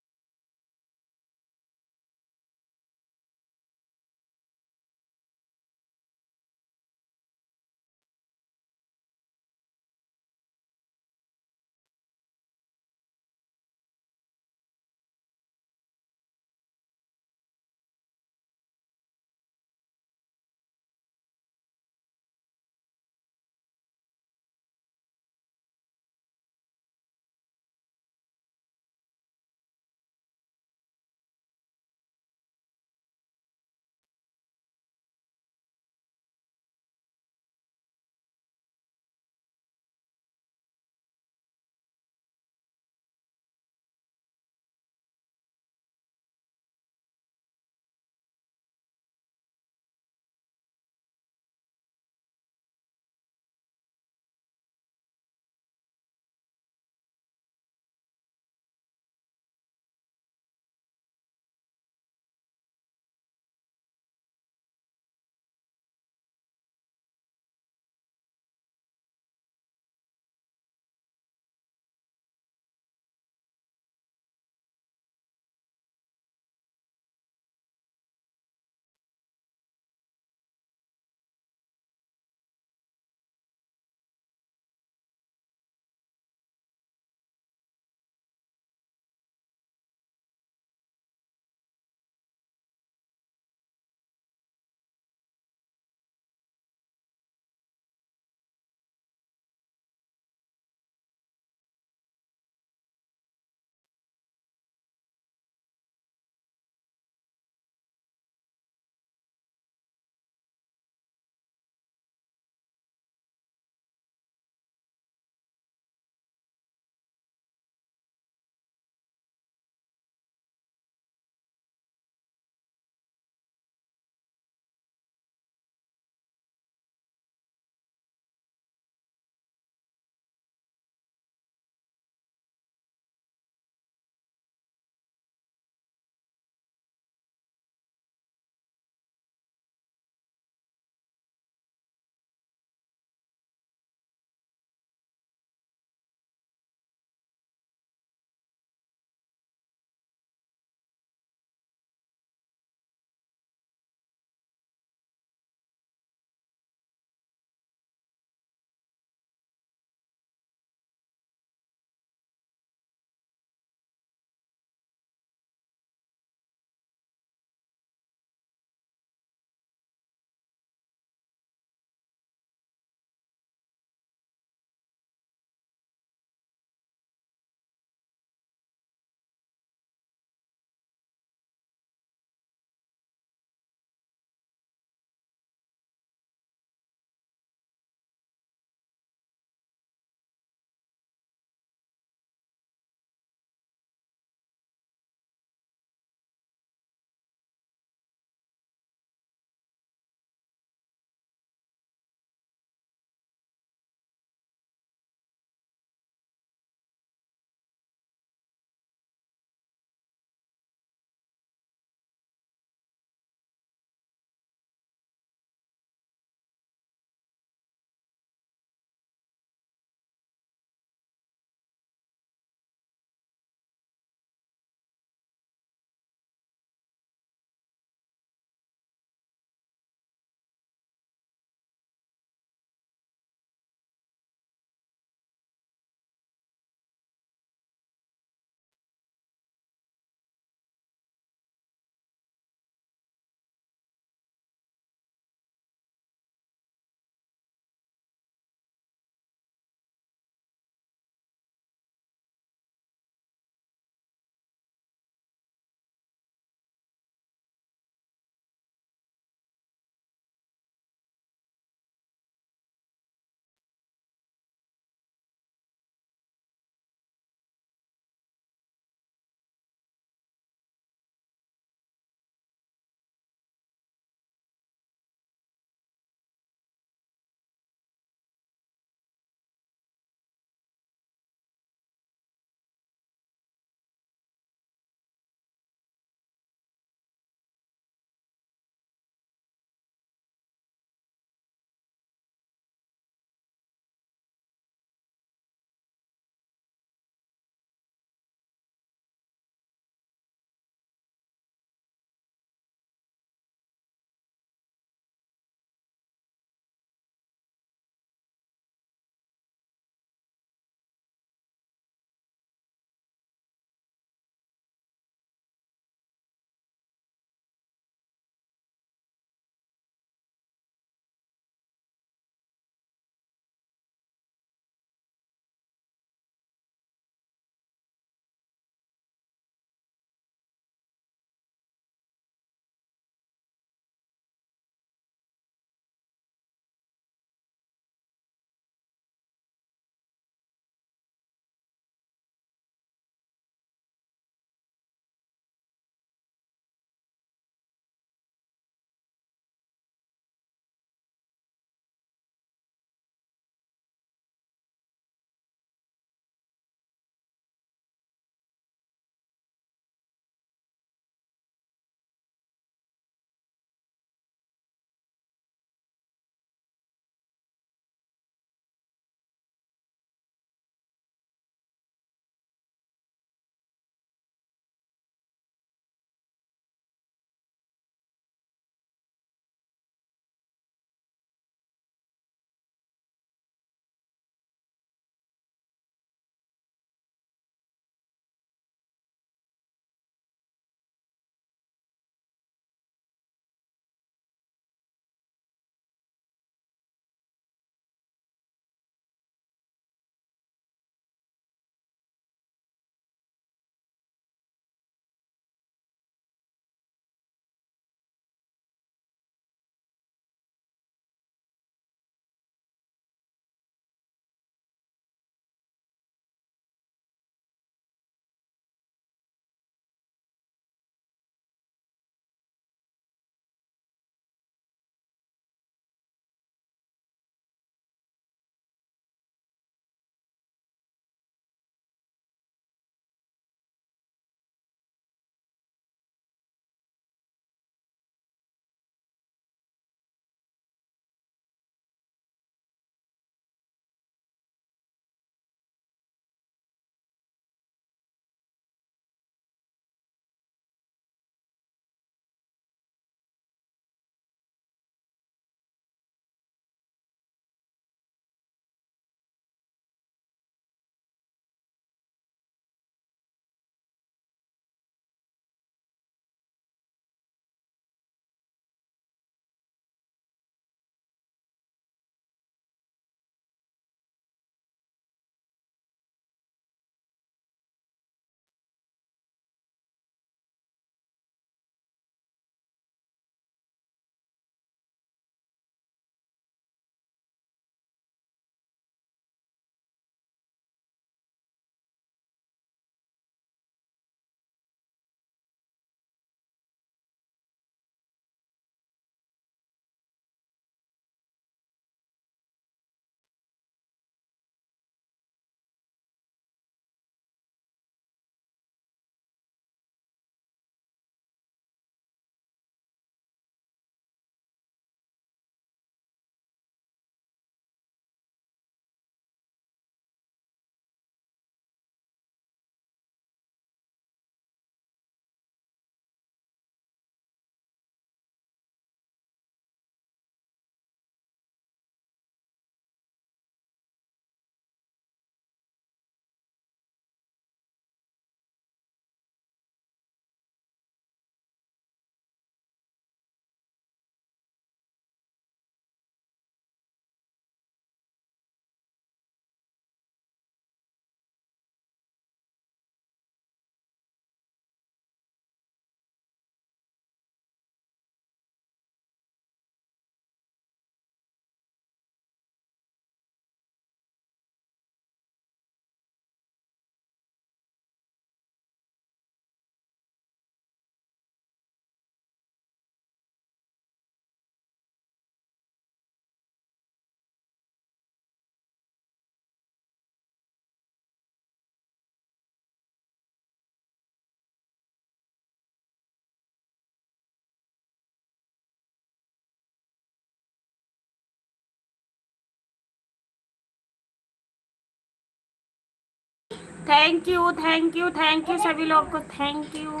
थैंक यू सभी लोग को, थैंक यू।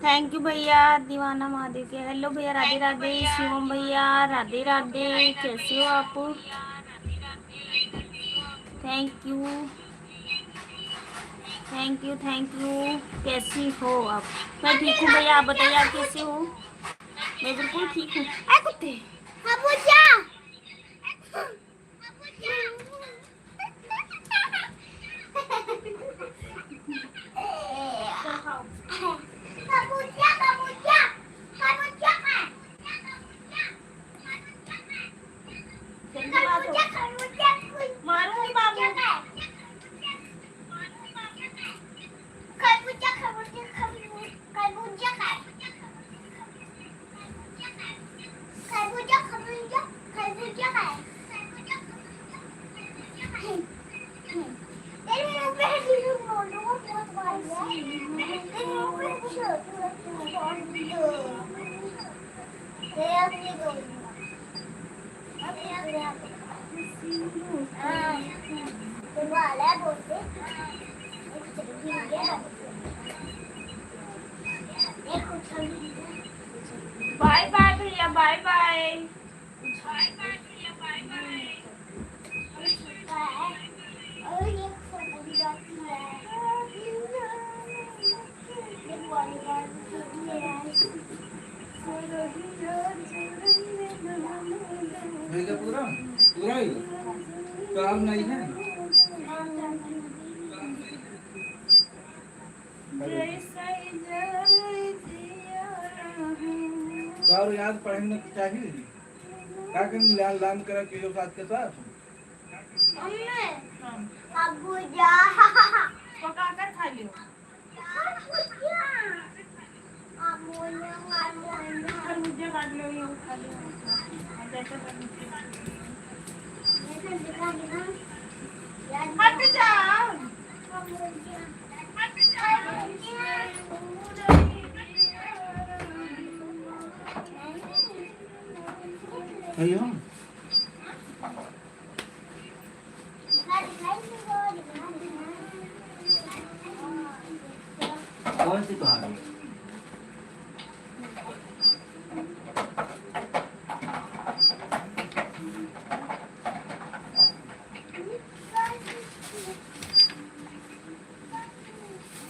थैंक यू भैया दीवाना महादेव के। हेलो भैया, राधे राधे। शिवम भैया राधे राधे, कैसे हो आप? Thank you thank you thank you. कैसी हो आप? मैं ठीक हूँ भैया, आप बताइए आप कैसे हो? मैं बिल्कुल ठीक हूँ। आ कुत्ते खरबूजा खरबूजा खरबूजा खरबूजा जल्दी बात हो। खरबूजा मारूंगी बाबू। खरबूजा खरबूजा खरबूजा खरबूजा खरबूजा खरबूजा तेरे मुंह पे टीचर बोलो बहुत बार है तेरे मुंह पे टीचर तेरे अपने दो तो बाल है बोलते बाय बाय भैया, बाय बाय। और ये फोटो भी जाती है ये वॉलीबॉल खेलती है भेजा पूरा पूरा ही काम नहीं है। और याद पढ़ने की चाहिए क्या करें लाल लाल करा के लोग साथ के साथ खरबूजा पका कर खा लियो। खरबूजा अमोनिया अमोनिया खरबूजे काट लो, ये खा लो। जैसे ऐसे दिखा दिखा याद हट जा। खरबूजा अयो कौन सी कहानी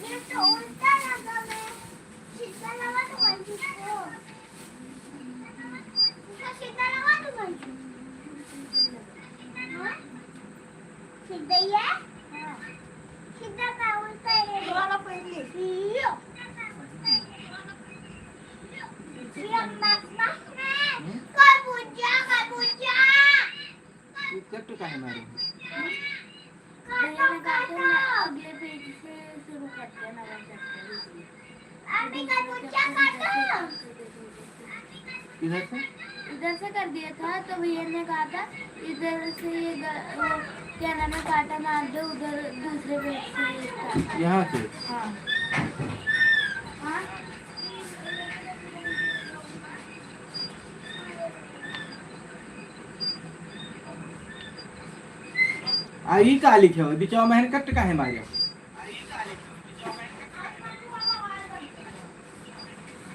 ये तो उल्टा लगा मैं सीधा लगा तो बंद को सीधा लगा तो बंद सीधा ही है सीधा का उल्टा है वाला पहले यो ये मम्मा खरबूजा खरबूजा ये कट का है मारे अगले पेज से शुरू करते हैं नया चैप्टर अभी खरबूजा काटो इधर से इधर से कर दिया था तो भैया ने कहा था इधर से ये क्या नाम है काटा मार दो उधर दूसरे पेज से यहाँ से हाँ हाँ आई का लिखे हो बिचाव में कट का है मारे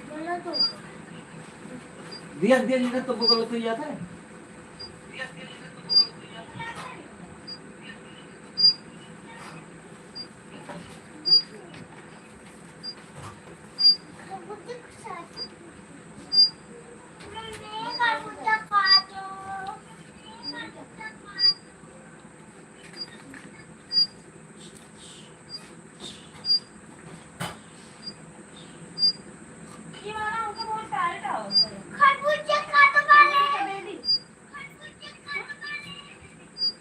बोलो तो दिया दिया जी तो गलत हो जाता है। ये वाला हमको बहुत टाइट है। खरबूजा काटो वाले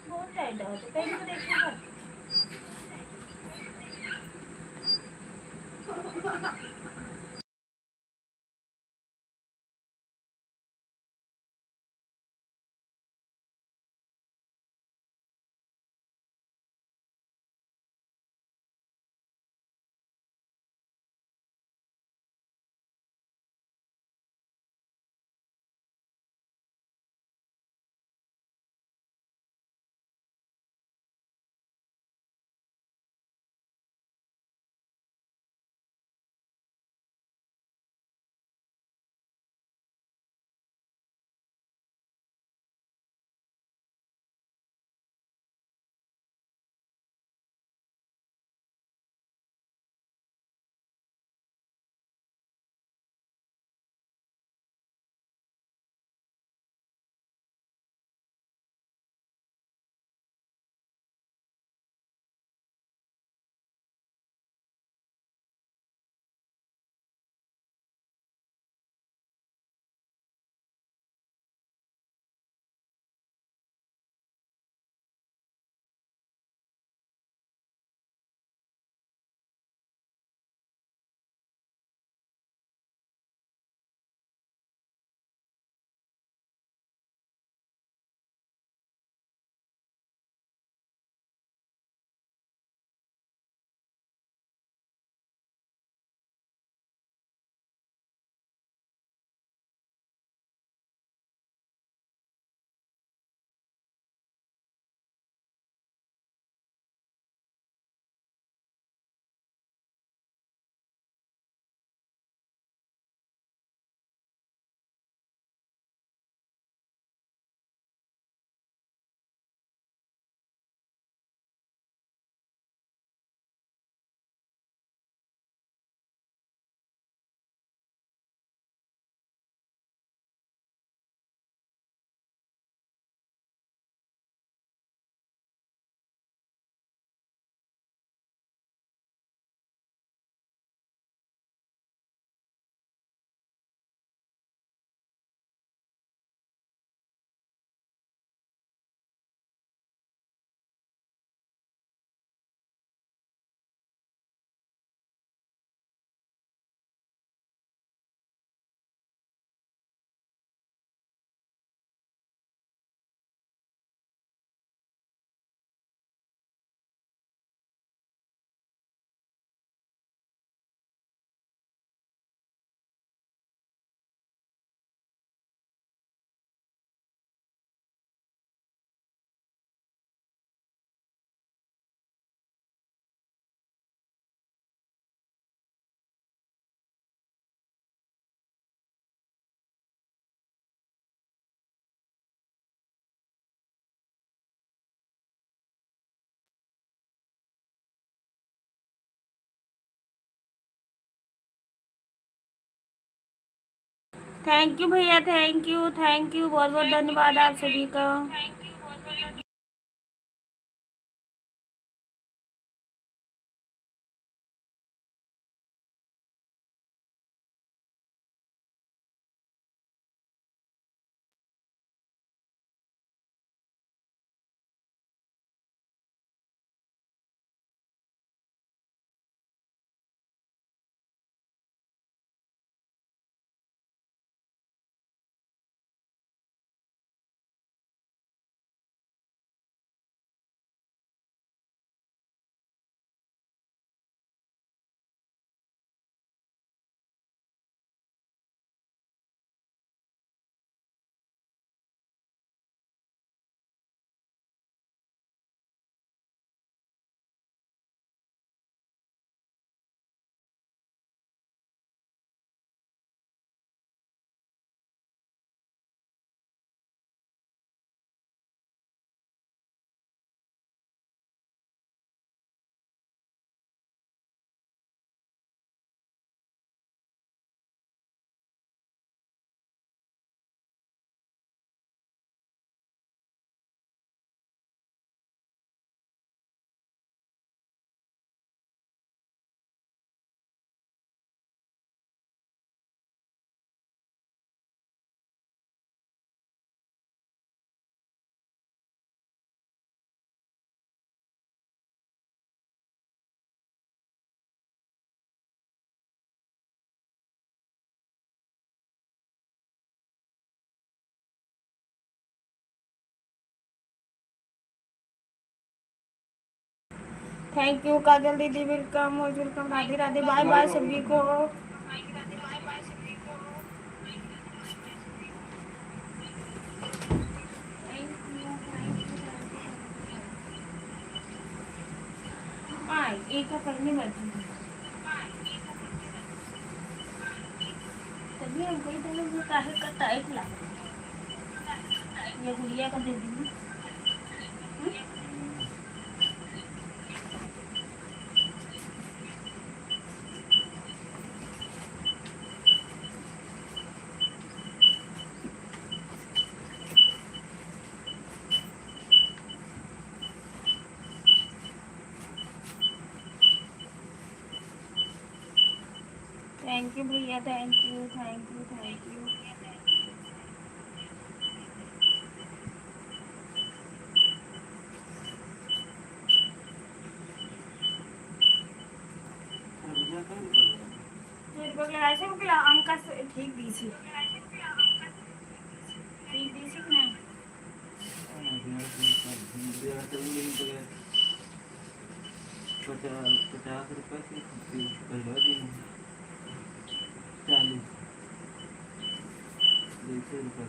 बहुत टाइट है, तो कहीं तो देखो। थैंक यू भैया, थैंक यू, बहुत बहुत धन्यवाद आप सभी का। थैंक यू काजल दीदी, welcome welcome, Radhe Radhe, bye bye सभी को। एक का करने बैठी हूँ। तभी हम कोई तरह से काहे का टाइट ला ये गुड़िया का दे दी। थैंक यू भैया, थैंक यू। ऐसे हो गया आम का ठीक दी सी, ठीक दी सी ना। पचास रुपये की पहला दिन 40 200 रुपये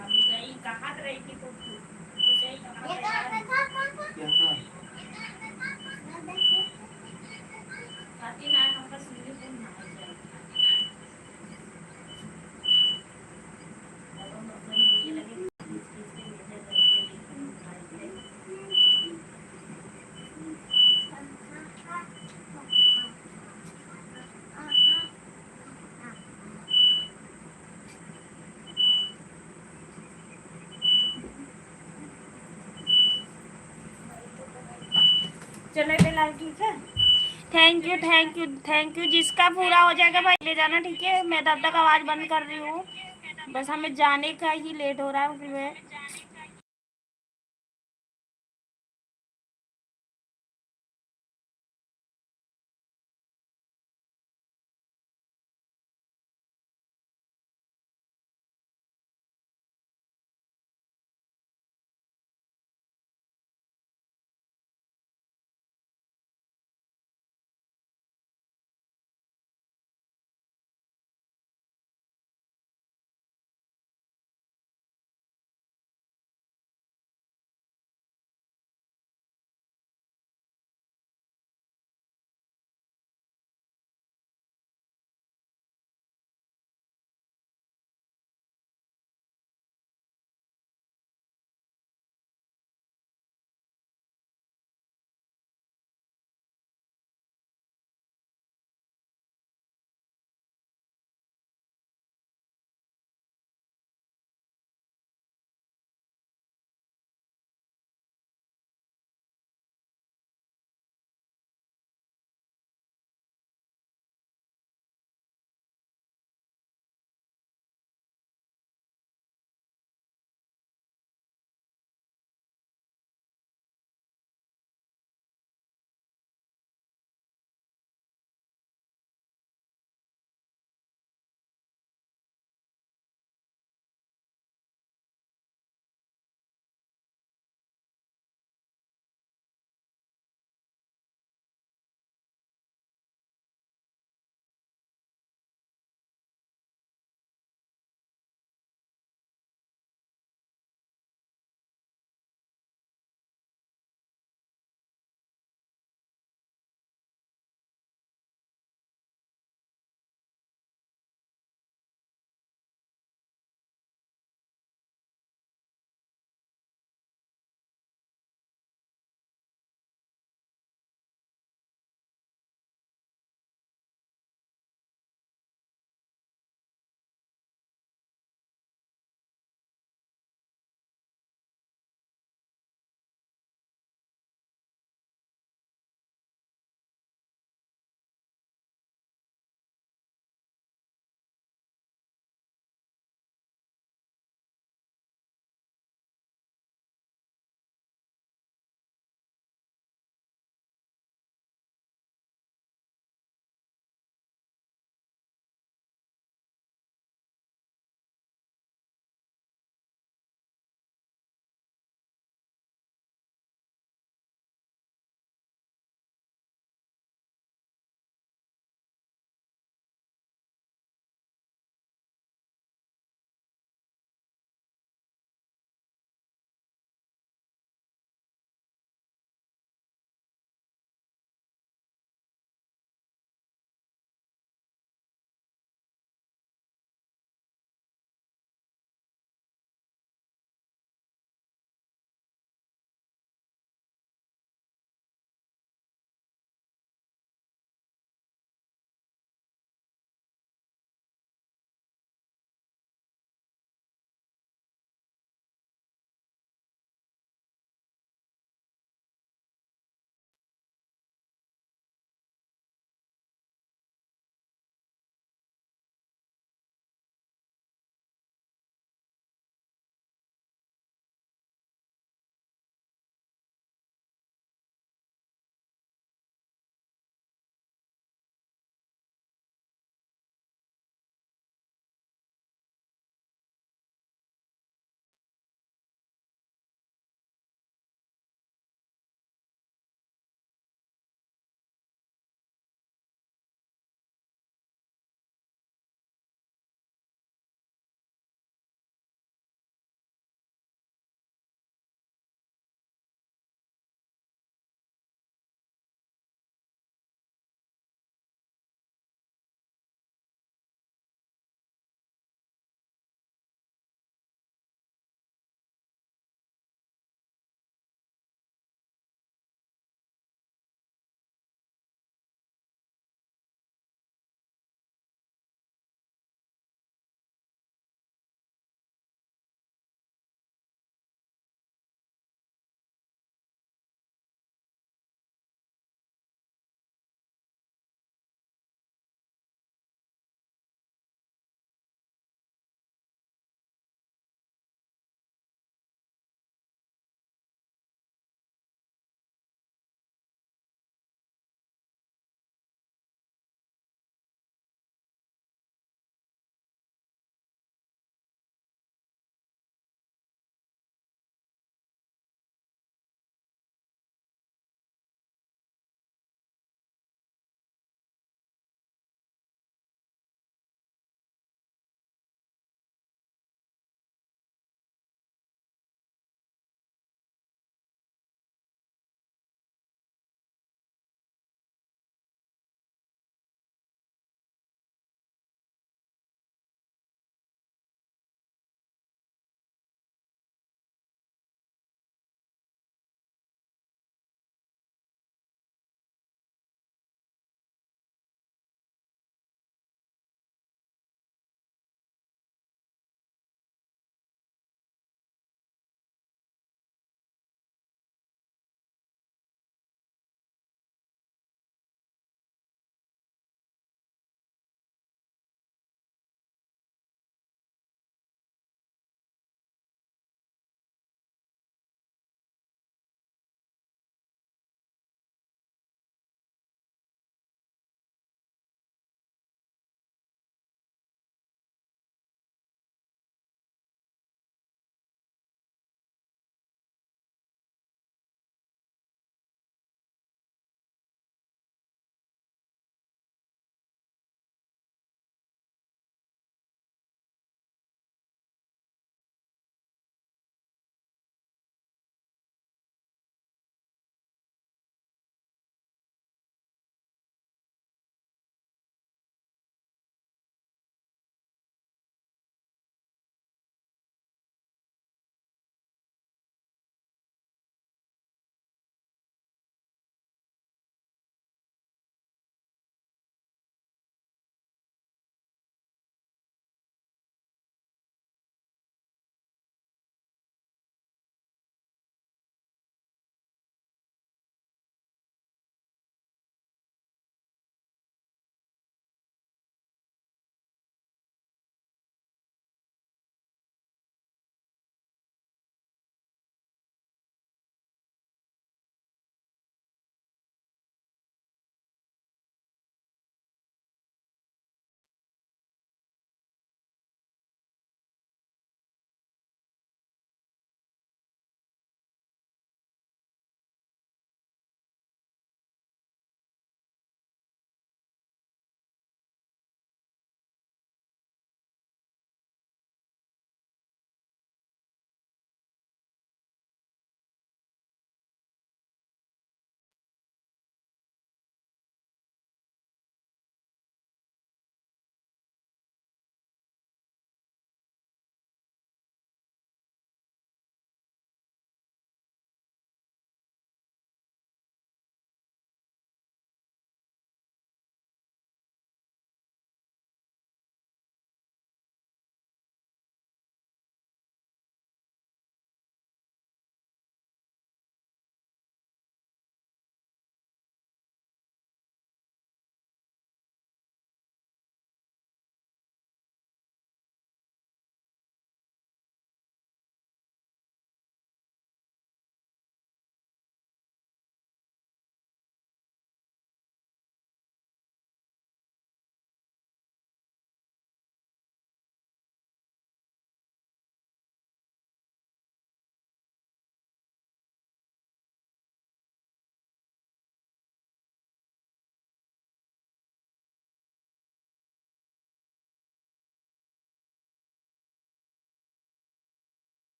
अभी गई कहाँ रही थी तो गई कहाँ ये याद कर था क्या था खाती ना हमका सुनने को ना जाए। अब हम अपन ये लगे किस के लिए करके लेकिन खाते चले बेला, ठीक है। थैंक यू जिसका पूरा हो जाएगा भाई ले जाना, ठीक है। मैं तब तक आवाज़ बंद कर रही हूँ, बस हमें जाने का ही लेट हो रहा है फिर।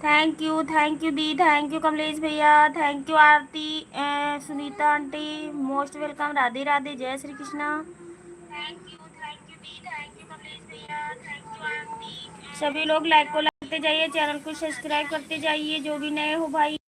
थैंक यू दी, थैंक यू कमलेश भैया, thank you Aarti, Sunita aunty, most welcome, Radhe Radhe, जय श्री कृष्णा। थैंक यू दी, थैंक यू कमलेश भैया, थैंक यू आरती। सभी लोग लाइक को लाइक करते जाइए, चैनल को सब्सक्राइब करते जाइए, जो भी नए हो भाई।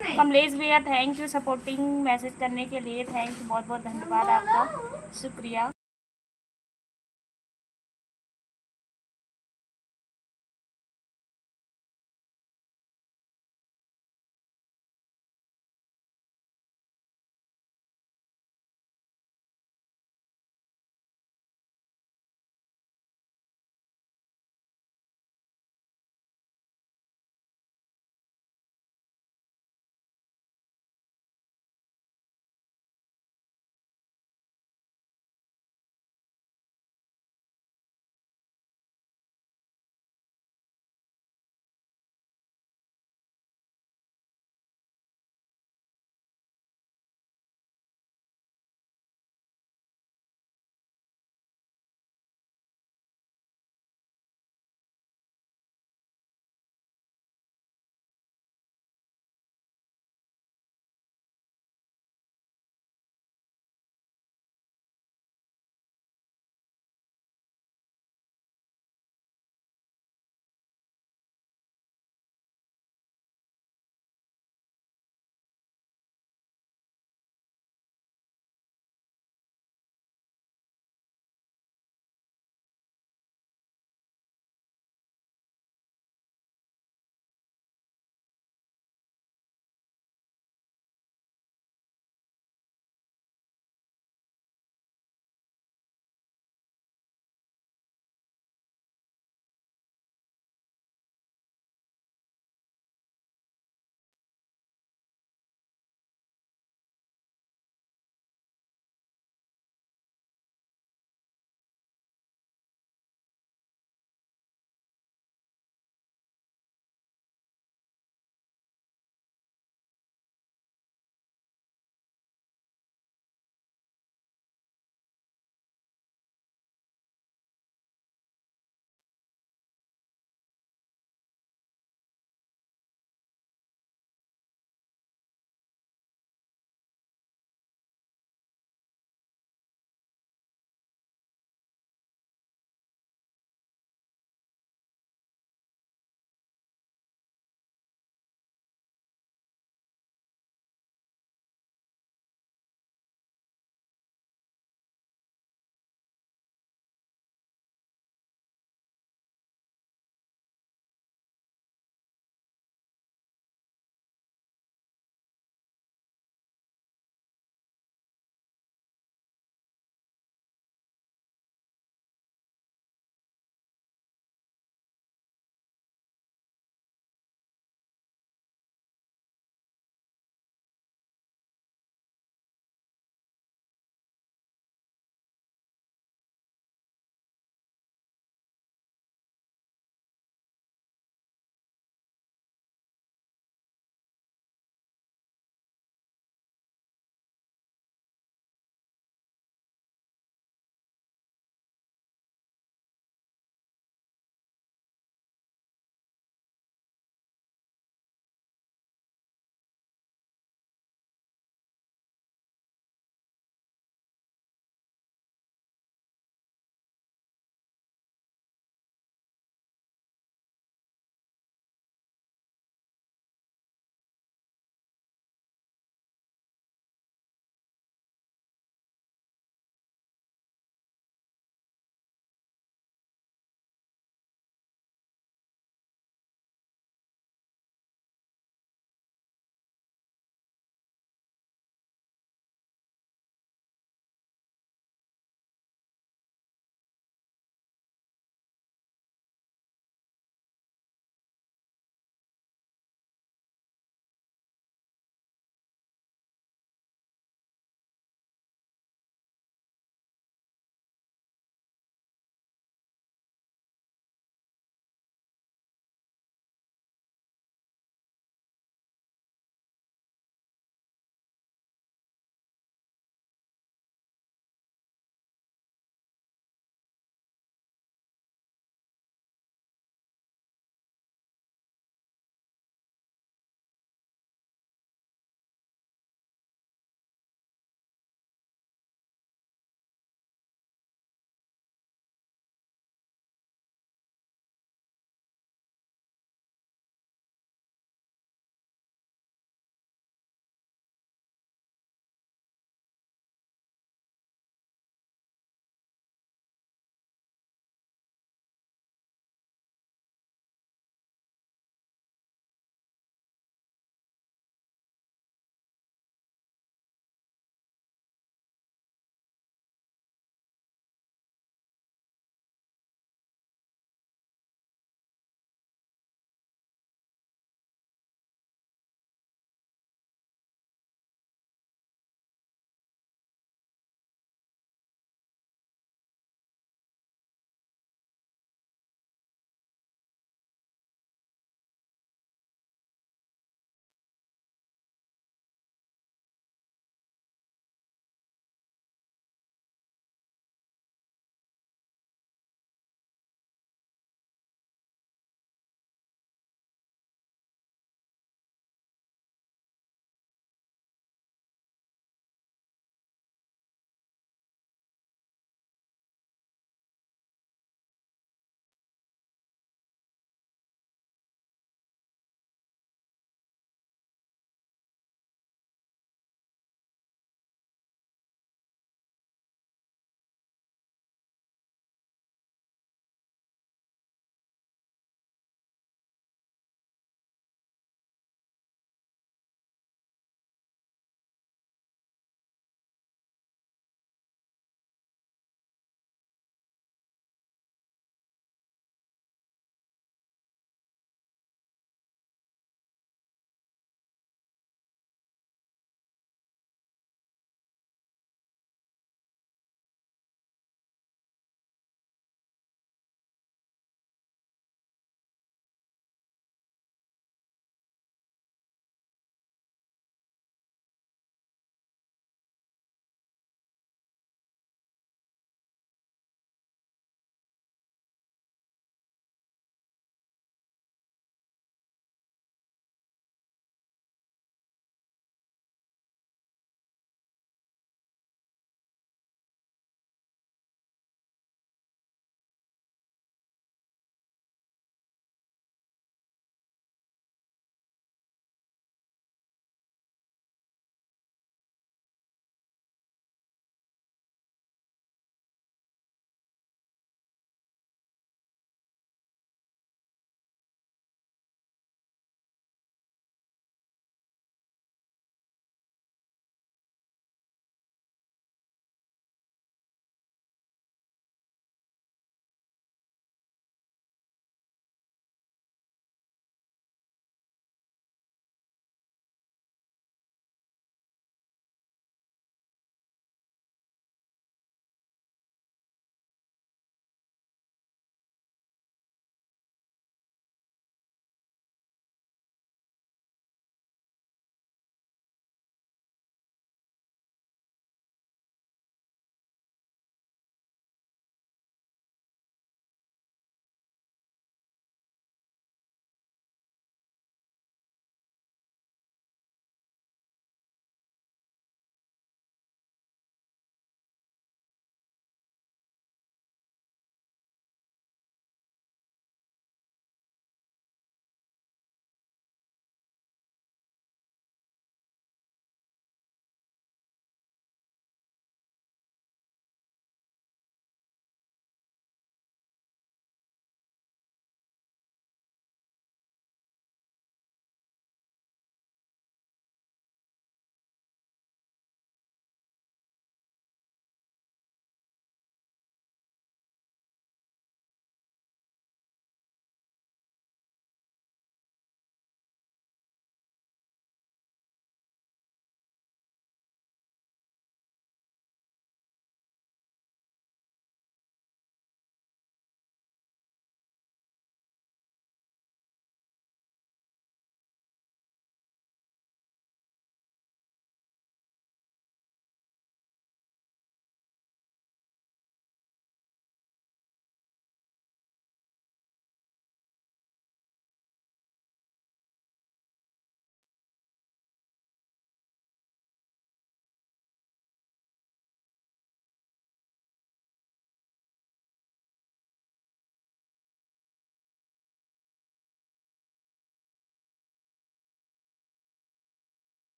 कमलेश भैया थैंक यू सपोर्टिंग मैसेज करने के लिए, थैंक यू, बहुत बहुत धन्यवाद आपका, शुक्रिया।